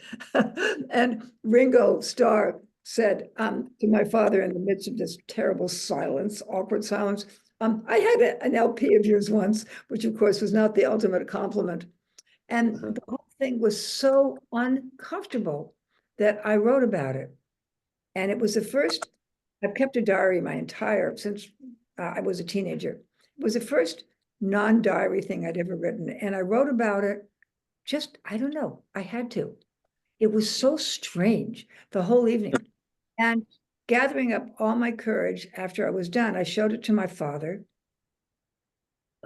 And Ringo Starr said to my father in the midst of this terrible silence, awkward silence, I had an LP of yours once, which of course was not the ultimate compliment. And the whole thing was so uncomfortable that I wrote about it. And it was the first, I've kept a diary since I was a teenager. It was the first non-diary thing I'd ever written. And I wrote about it just, I don't know, I had to. It was so strange the whole evening. And gathering up all my courage after I was done, I showed it to my father,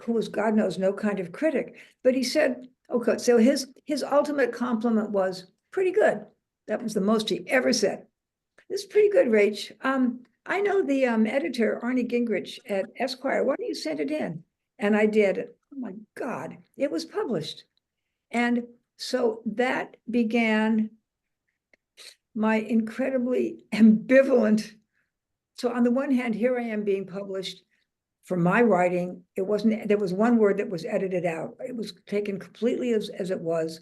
who was, God knows, no kind of critic. But he said, okay, so his ultimate compliment was pretty good. That was the most he ever said. This is pretty good, Rach. I know the editor, Arnie Gingrich at Esquire. Why don't you send it in? And I did. Oh my God, it was published. And so that began my incredibly ambivalent. So on the one hand, here I am being published for my writing. It wasn't, there was one word that was edited out. It was taken completely as it was.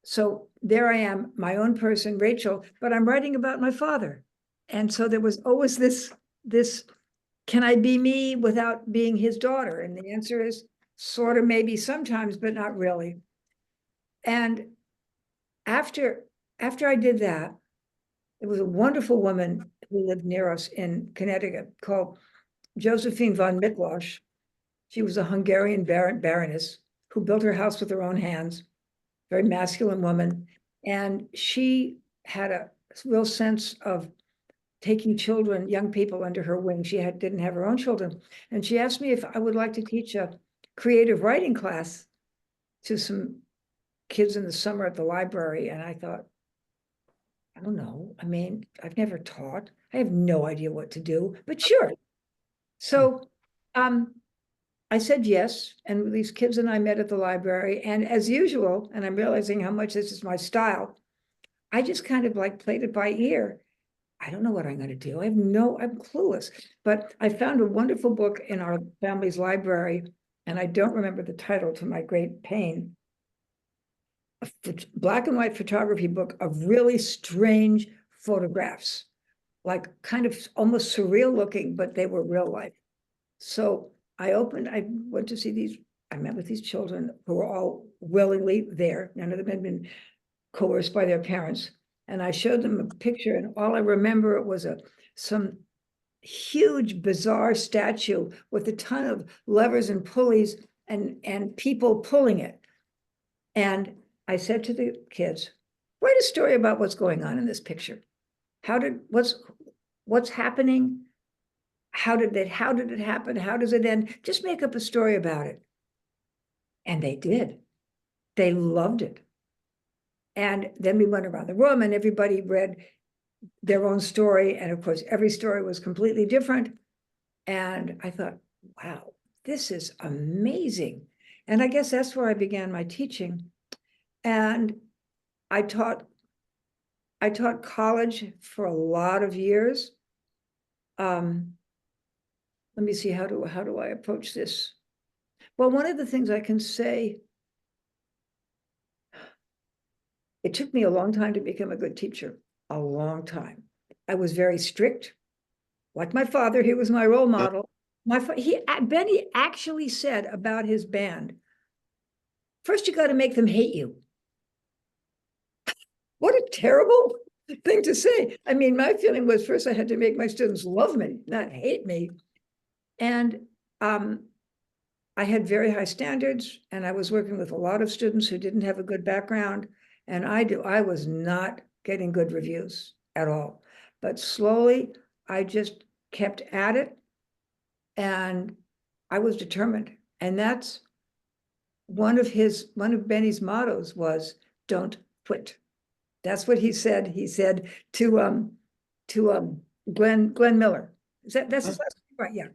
So there I am, my own person, Rachel, but I'm writing about my father. And so there was always this, can I be me without being his daughter? And the answer is sort of maybe sometimes, but not really. And after I did that, there was a wonderful woman who lived near us in Connecticut called Josephine von Miklos. She was a Hungarian baroness who built her house with her own hands, very masculine woman. And she had a real sense of taking children, young people under her wing. She didn't have her own children. And she asked me if I would like to teach a creative writing class to some kids in the summer at the library. And I thought, I don't know. I mean, I've never taught. I have no idea what to do, but sure. So I said yes. And these kids and I met at the library. And as usual, and I'm realizing how much this is my style, I just kind of like played it by ear. I don't know what I'm going to do. I'm clueless. But I found a wonderful book in our family's library, and I don't remember the title to my great pain. A black and white photography book of really strange photographs, like kind of almost surreal looking, but they were real life. So I went to see these, I met with these children who were all willingly there. None of them had been coerced by their parents. And I showed them a picture, and all I remember was some huge, bizarre statue with a ton of levers and pulleys and people pulling it. And I said to the kids, write a story about what's going on in this picture. What's happening? How did it happen? How does it end? Just make up a story about it. And they did. They loved it. And then we went around the room and everybody read their own story. And of course, every story was completely different. And I thought, wow, this is amazing. And I guess that's where I began my teaching. And I taught college for a lot of years. Let me see, how do I approach this? Well, one of the things I can say, it took me a long time to become a good teacher, a long time. I was very strict, like my father. He was my role model. Benny actually said about his band, first you got to make them hate you. What a terrible thing to say. I mean, my feeling was first I had to make my students love me, not hate me. And I had very high standards, and I was working with a lot of students who didn't have a good background. And I was not getting good reviews at all. But slowly, I just kept at it, and I was determined. And that's one of Benny's mottos was, don't quit. That's what he said. He said to Glenn Miller. That's his last name, right? Yeah.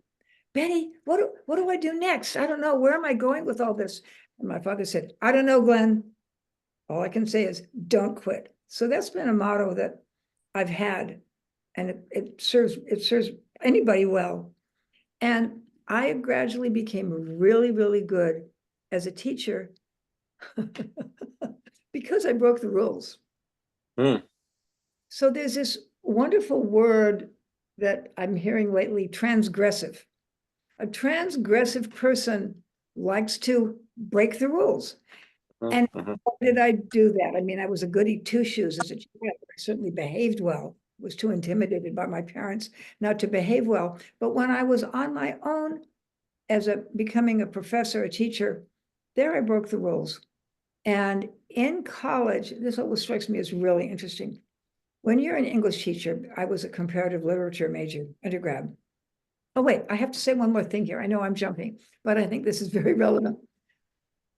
Benny, what do I do next? I don't know. Where am I going with all this? And my father said, I don't know, Glenn. All I can say is don't quit. So that's been a motto that I've had, and it serves anybody well. And I gradually became really, really good as a teacher because I broke the rules. So there's this wonderful word that I'm hearing lately, transgressive. A transgressive person likes to break the rules. And how did I do that? I mean, I was a goody two-shoes as a child. I certainly behaved well. Was too intimidated by my parents not to behave well. But when I was on my own as becoming a professor, a teacher, there I broke the rules. And in college, this always strikes me as really interesting. When you're an English teacher, I was a comparative literature major, undergrad. Oh, wait, I have to say one more thing here. I know I'm jumping, but I think this is very relevant.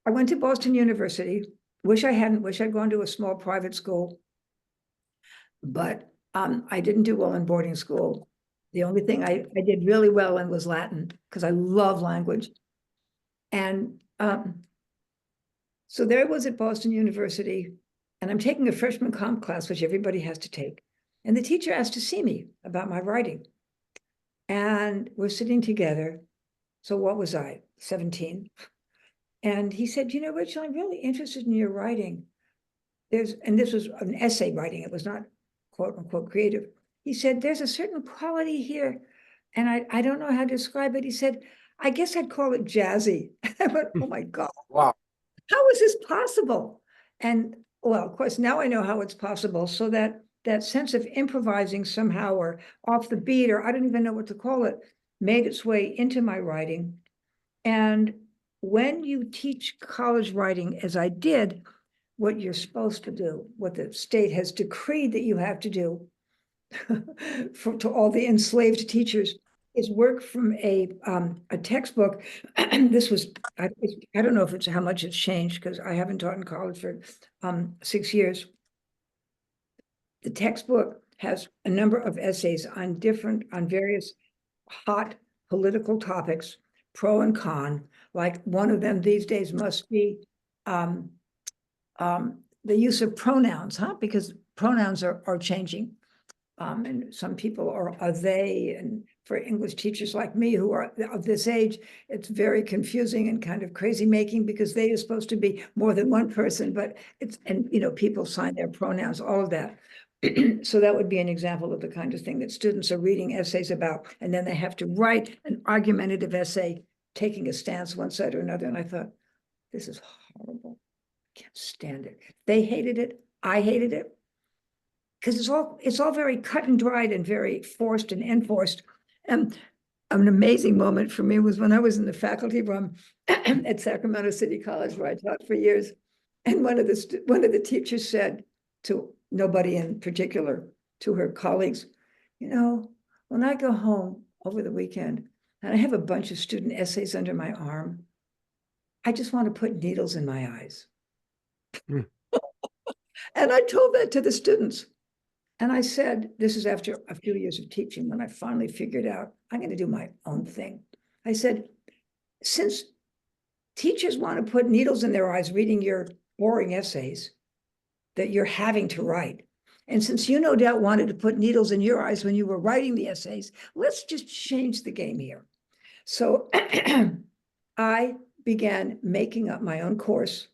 I went to Boston University. Wish I'd gone to a small private school, but I didn't do well in boarding school. The only thing I did really well in was Latin, because I love language. And so there I was at Boston University, and I'm taking a freshman comp class, which everybody has to take. And the teacher asked to see me about my writing. And we're sitting together. So what was I, 17? And he said, you know, Rachel, I'm really interested in your writing. And this was an essay writing. It was not quote unquote creative. He said, there's a certain quality here, and I don't know how to describe it. He said, I guess I'd call it jazzy. I went, oh my God. Wow. How is this possible? And well, of course, now I know how it's possible. So that sense of improvising somehow, or off the beat, or I don't even know what to call it, made its way into my writing. And when you teach college writing, as I did, what you're supposed to do, what the state has decreed that you have to do to all the enslaved teachers, is work from a textbook. This was, I don't know if it's how much it's changed, because I haven't taught in college for 6 years. The textbook has a number of essays on various hot political topics, pro and con. Like one of them these days must be the use of pronouns, because pronouns are changing. And some people are they, and for English teachers like me who are of this age, it's very confusing and kind of crazy making, because they are supposed to be more than one person, but people sign their pronouns, all of that. So that would be an example of the kind of thing that students are reading essays about, and then they have to write an argumentative essay, taking a stance one side or another. And I thought, this is horrible. I can't stand it. They hated it. I hated it. Because it's all very cut and dried and very forced and enforced. And an amazing moment for me was when I was in the faculty room at Sacramento City College, where I taught for years. And one of the teachers said, to nobody in particular, to her colleagues, when I go home over the weekend and I have a bunch of student essays under my arm, I just want to put needles in my eyes. And I told that to the students. And I said, this is after a few years of teaching, when I finally figured out I'm going to do my own thing. I said, since teachers want to put needles in their eyes reading your boring essays that you're having to write, and since you no doubt wanted to put needles in your eyes when you were writing the essays, let's just change the game here. So I began making up my own courses.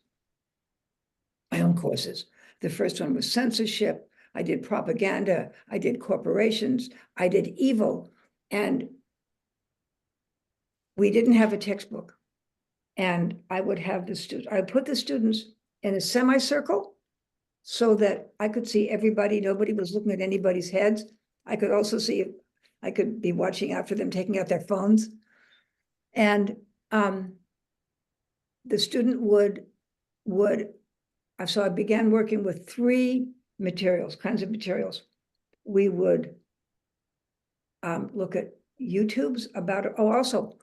The first one was censorship. I did propaganda. I did corporations. I did evil. And we didn't have a textbook. And I would have the students, I put the students in a semicircle so that I could see everybody. Nobody was looking at anybody's heads. I could also see, I could be watching out for them taking out their phones. And the student so I began working with three kinds of materials. We would look at YouTubes about it. Oh, also,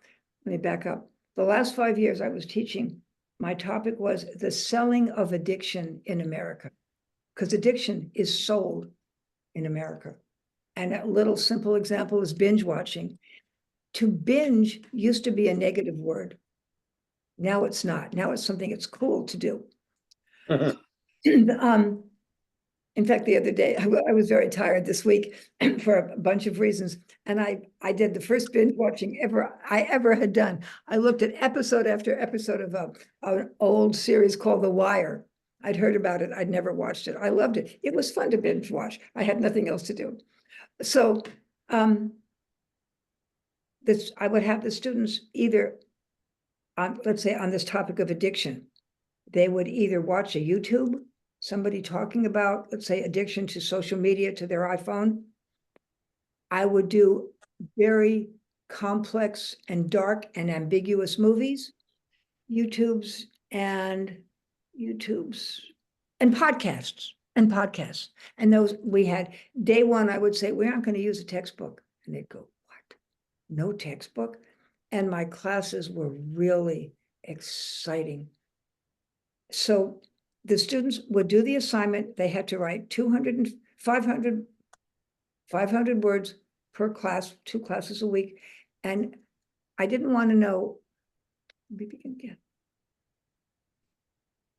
let me back up. The last 5 years I was teaching, my topic was the selling of addiction in America, because addiction is sold in America. And a little simple example is binge watching. To binge used to be a negative word. Now it's not. Now it's something it's cool to do. In fact, the other day, I was very tired this week for a bunch of reasons. And I did the first binge watching I ever had done. I looked at episode after episode of an old series called The Wire. I'd heard about it. I'd never watched it. I loved it. It was fun to binge watch. I had nothing else to do. So I would have the students either, let's say on this topic of addiction, they would either watch a YouTube, somebody talking about, let's say, addiction to social media, to their iPhone. I would do very complex and dark and ambiguous movies, YouTubes and podcasts. And those, we had, day one, I would say, we aren't going to use a textbook. And they'd go, what? No textbook? And my classes were really exciting. So the students would do the assignment. They had to write 500 words per class, 2 classes a week. And I didn't want to know, let me begin again.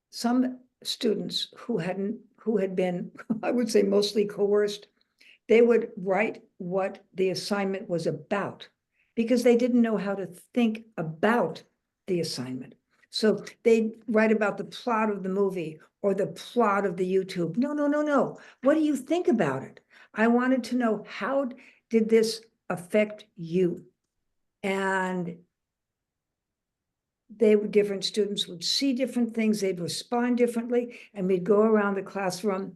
Some students who had been, I would say, mostly coerced, they would write what the assignment was about because they didn't know how to think about the assignment. So they'd write about the plot of the movie or the plot of the YouTube. No. What do you think about it? I wanted to know, how did this affect you? And different students would see different things. They'd respond differently. And we'd go around the classroom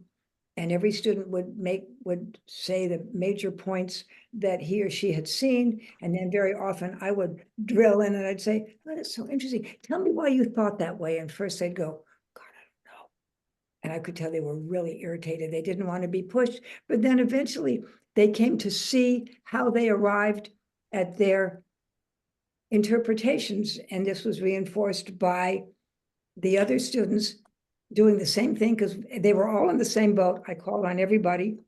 and every student would say the major points that he or she had seen. And then very often I would drill in and I'd say, oh, that's so interesting. Tell me why you thought that way. And first they'd go, God, I don't know. And I could tell they were really irritated. They didn't want to be pushed. But then eventually they came to see how they arrived at their interpretations. And this was reinforced by the other students doing the same thing, because they were all in the same boat. I called on everybody.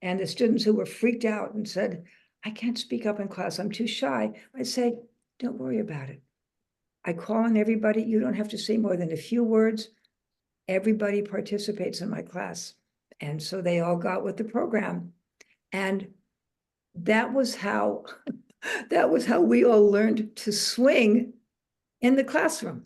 And the students who were freaked out and said, I can't speak up in class, I'm too shy, I'd say, don't worry about it. I call on everybody. You don't have to say more than a few words. Everybody participates in my class. And so they all got with the program. And that was how we all learned to swing in the classroom,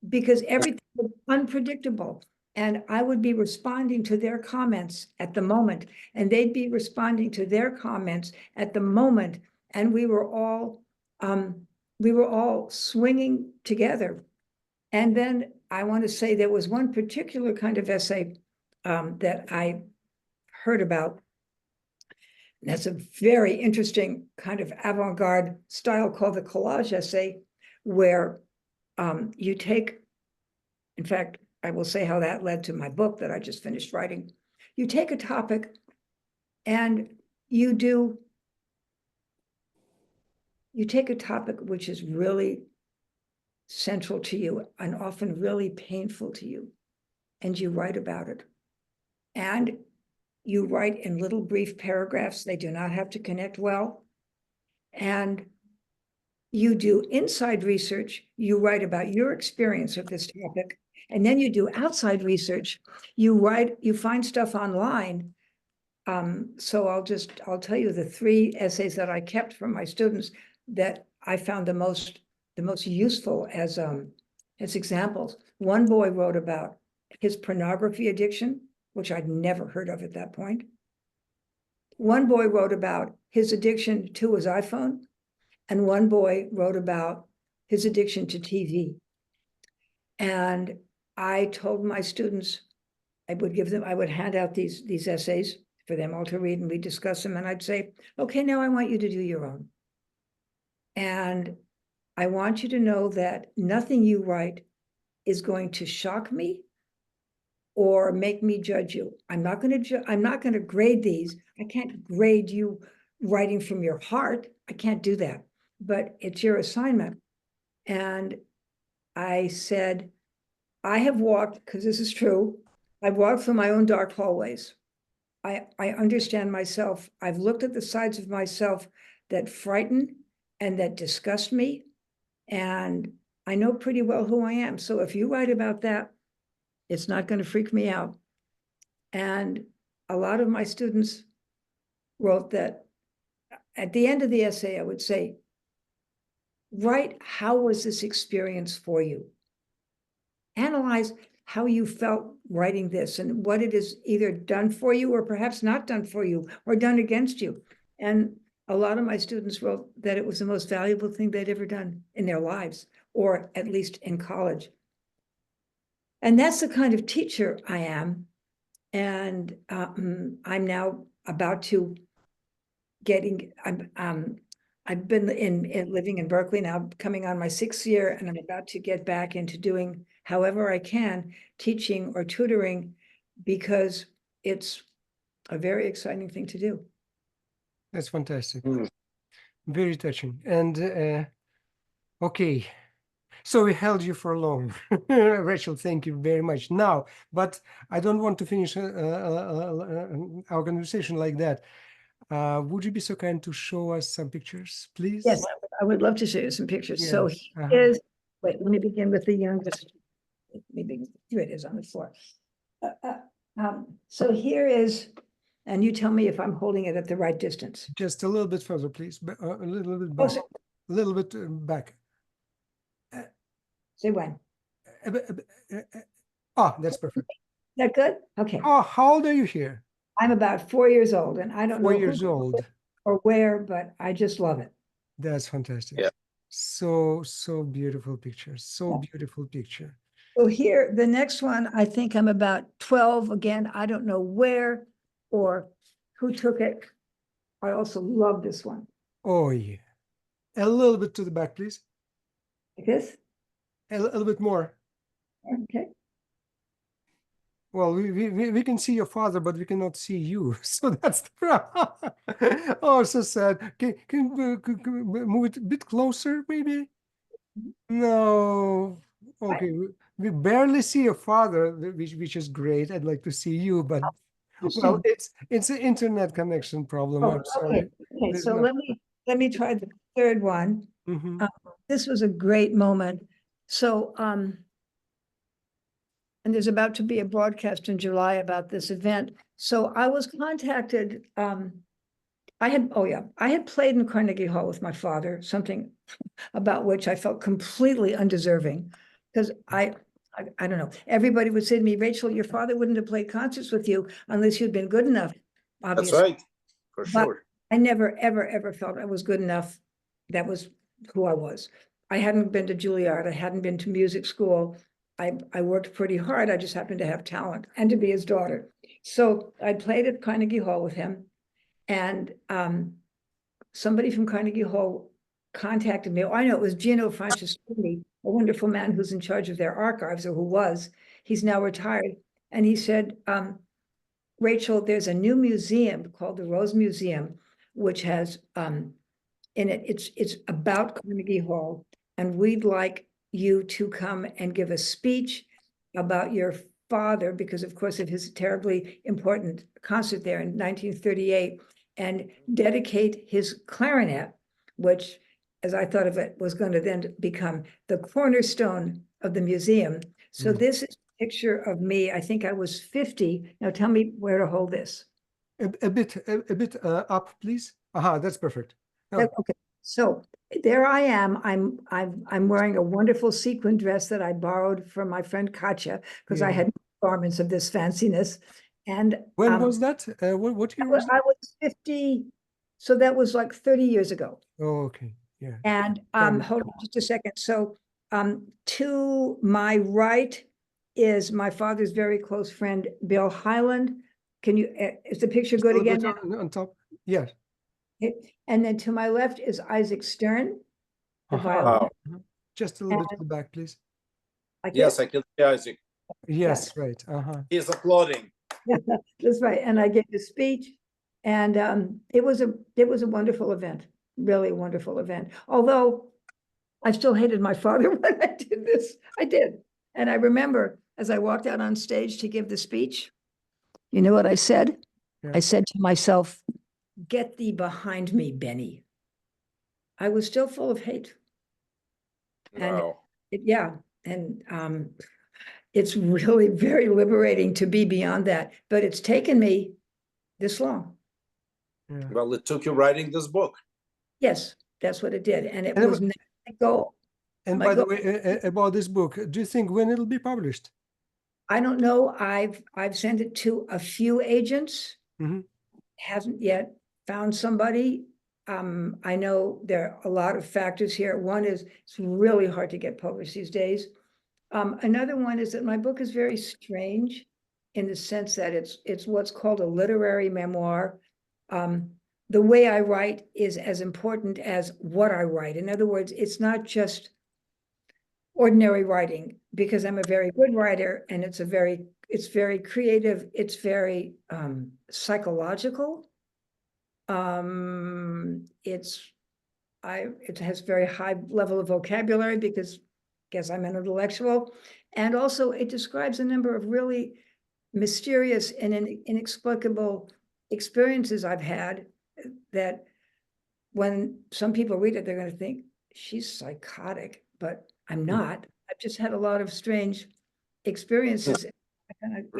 because everything was unpredictable. And I would be responding to their comments at the moment, and they'd be responding to their comments at the moment. And we were all swinging together. And then I want to say there was one particular kind of essay that I heard about. And that's a very interesting kind of avant-garde style called the collage essay, where you take, in fact, I will say how that led to my book that I just finished writing. You take a topic and you take a topic which is really central to you and often really painful to you, and you write about it. And You write in little brief paragraphs. They do not have to connect well. And you do inside research. You write about your experience with this topic. And then you do outside research. You find stuff online. So I'll tell you the 3 essays that I kept from my students that I found the most useful as examples. One boy wrote about his pornography addiction, which I'd never heard of at that point. One boy wrote about his addiction to his iPhone, and one boy wrote about his addiction to TV. And I told my students, I would hand out these essays for them all to read, and we'd discuss them, and I'd say, okay, now I want you to do your own. And I want you to know that nothing you write is going to shock me or make me judge you. I'm not going to grade these. I can't grade you writing from your heart. I can't do that, but it's your assignment. And I said, I have walked, because this is true, I've walked through my own dark hallways. I understand myself. I've looked at the sides of myself that frighten and that disgust me. And I know pretty well who I am. So if you write about that, it's not going to freak me out. And a lot of my students wrote that at the end of the essay, I would say, write, how was this experience for you? Analyze how you felt writing this and what it is either done for you or perhaps not done for you or done against you. And a lot of my students wrote that it was the most valuable thing they'd ever done in their lives, or at least in college. And that's the kind of teacher I am. And I'm now about to I've been living in Berkeley now, coming on my 6th year, and I'm about to get back into doing however I can, teaching or tutoring, because it's a very exciting thing to do. That's fantastic. Very touching. And okay, so we held you for long. Rachel, thank you very much. Now, but I don't want to finish our conversation like that. Would you be so kind to show us some pictures, please? Yes, I would love to show you some pictures. Yes. So here's, wait, let me begin with the youngest. Here it is on the floor. So here is, and you tell me if I'm holding it at the right distance. Just a little bit further, please. A little bit back. A little bit back. Say when. Oh, that's perfect. Is that good? Okay. Oh, how old are you here? I'm about 4 years old, and I don't know 4 years old or where, but I just love it. That's fantastic. Yeah. So beautiful picture. So beautiful picture. So here, the next one, I think I'm about 12. Again, I don't know where or who took it. I also love this one. Oh, yeah. A little bit to the back, please. Like this? A little bit more. Okay. Well, we can see your father, but we cannot see you. So that's the problem. Oh, so sad. Can you move it a bit closer, maybe? No. Okay. We barely see your father, which is great. I'd like to see you, but well, it's an internet connection problem. I'm sorry. Okay. So let me try the third one. This was a great moment. So and there's about to be a broadcast in July about this event. So I was contacted. I had played in Carnegie Hall with my father, something about which I felt completely undeserving, because I don't know. Everybody would say to me, Rachel, your father wouldn't have played concerts with you unless you'd been good enough. Obviously. That's right, for sure. I never, ever felt I was good enough. That was who I was. I hadn't been to Juilliard. I hadn't been to music school. I worked pretty hard. I just happened to have talent and to be his daughter. So I played at Carnegie Hall with him, and somebody from Carnegie Hall contacted me. Oh, I know, it was Gino Francesconi, a wonderful man who's in charge of their archives, or who was. He's now retired. And he said, Rachel, there's a new museum called the Rose Museum, which has in it, it's about Carnegie Hall, and we'd like you to come and give a speech about your father, because of course of his terribly important concert there in 1938, and dedicate his clarinet, which, as I thought of it, was going to then become the cornerstone of the museum. So this is a picture of me. I think I was 50. Now tell me where to hold this. A bit up, please. Aha, that's perfect. Oh. Okay, so there I am. I'm wearing a wonderful sequin dress that I borrowed from my friend Katja, because I had garments of this fanciness. And when was that? What year was that? I was 50, so that was like 30 years ago. Oh, okay. Yeah. And hold on just a second. So to my right is my father's very close friend, Bill Highland. Can you, is the picture good again? On top? Yes. And then to my left is Isaac Stern, the violin. Just a little bit to the back, please. Yes, I can see Isaac. Yes, right. He's applauding. That's right. And I gave a speech, and it was a wonderful event, really wonderful event. Although I still hated my father when I did this. I did. And I remember as I walked out on stage to give the speech, you know what I said? Yeah. I said to myself, "Get thee behind me, Benny." I was still full of hate. Wow. And it's really very liberating to be beyond that, but it's taken me this long. Yeah. Well, it took you writing this book. Yes, that's what it did. And it was never my goal. And by the way, about this book, do you think when it'll be published? I don't know. I've sent it to a few agents. Hasn't yet found somebody. I know there are a lot of factors here. One is it's really hard to get published these days. Another one is that my book is very strange in the sense that it's what's called a literary memoir. The way I write is as important as what I write. In other words, it's not just ordinary writing, because I'm a very good writer, and it's very creative. It's very psychological. It has very high level of vocabulary because I guess I'm an intellectual. And also it describes a number of really mysterious and inexplicable experiences I've had that when some people read it, they're going to think she's psychotic, but I'm not. I've just had a lot of strange experiences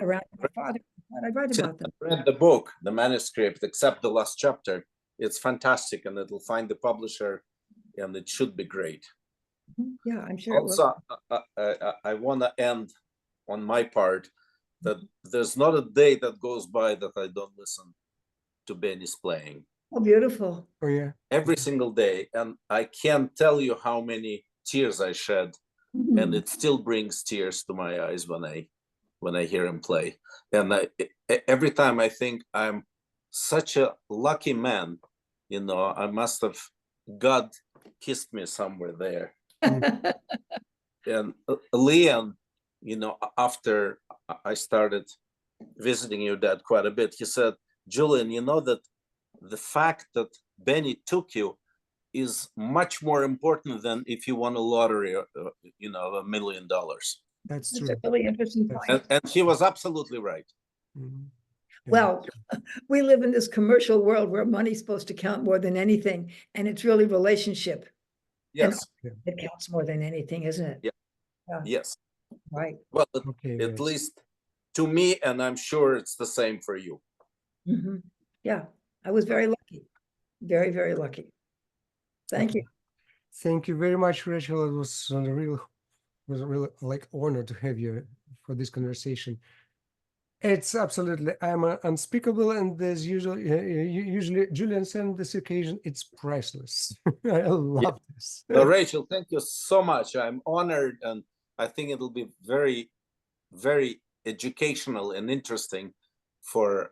around my father. I write about them. I read the book, the manuscript, except the last chapter. It's fantastic, and it'll find the publisher, and it should be great. Yeah, I'm sure. Also, I want to end on my part that there's not a day that goes by that I don't listen to Benny's playing. Oh, beautiful. Oh, yeah. Every single day. And I can't tell you how many tears I shed. And it still brings tears to my eyes when I hear him play. And every time I think I'm such a lucky man, you know, I must have, God kissed me somewhere there. And Leon, you know, after I started visiting your dad quite a bit, he said, "Julian, you know that the fact that Benny took you is much more important than if you won a lottery, you know, $1 million. That's true. That's a really interesting point. And he was absolutely right. Yeah. Well, we live in this commercial world where money's supposed to count more than anything, and it's really relationship. Yes. It counts more than anything, isn't it? Yeah. Yes. Right. Well, at least to me, and I'm sure it's the same for you. Yeah, I was very lucky. Very, very lucky. Thank you. Thank you very much, Rachel. It was a real like honor to have you for this conversation. It's absolutely, I'm unspeakable, and there's usually Julian said on this occasion, it's priceless. I love this. So, Rachel, thank you so much. I'm honored, and I think it'll be very, very educational and interesting for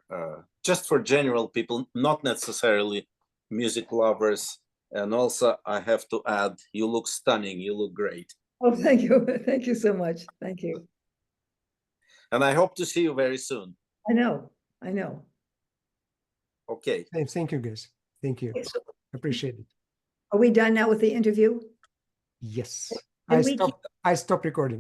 just for general people, not necessarily music lovers. And also, I have to add, you look stunning. You look great. Oh, thank you. Thank you so much. Thank you. And I hope to see you very soon. I know. I know. Okay. Thank you, guys. Thank you. Appreciate it. Are we done now with the interview? Yes. And I stopped recording.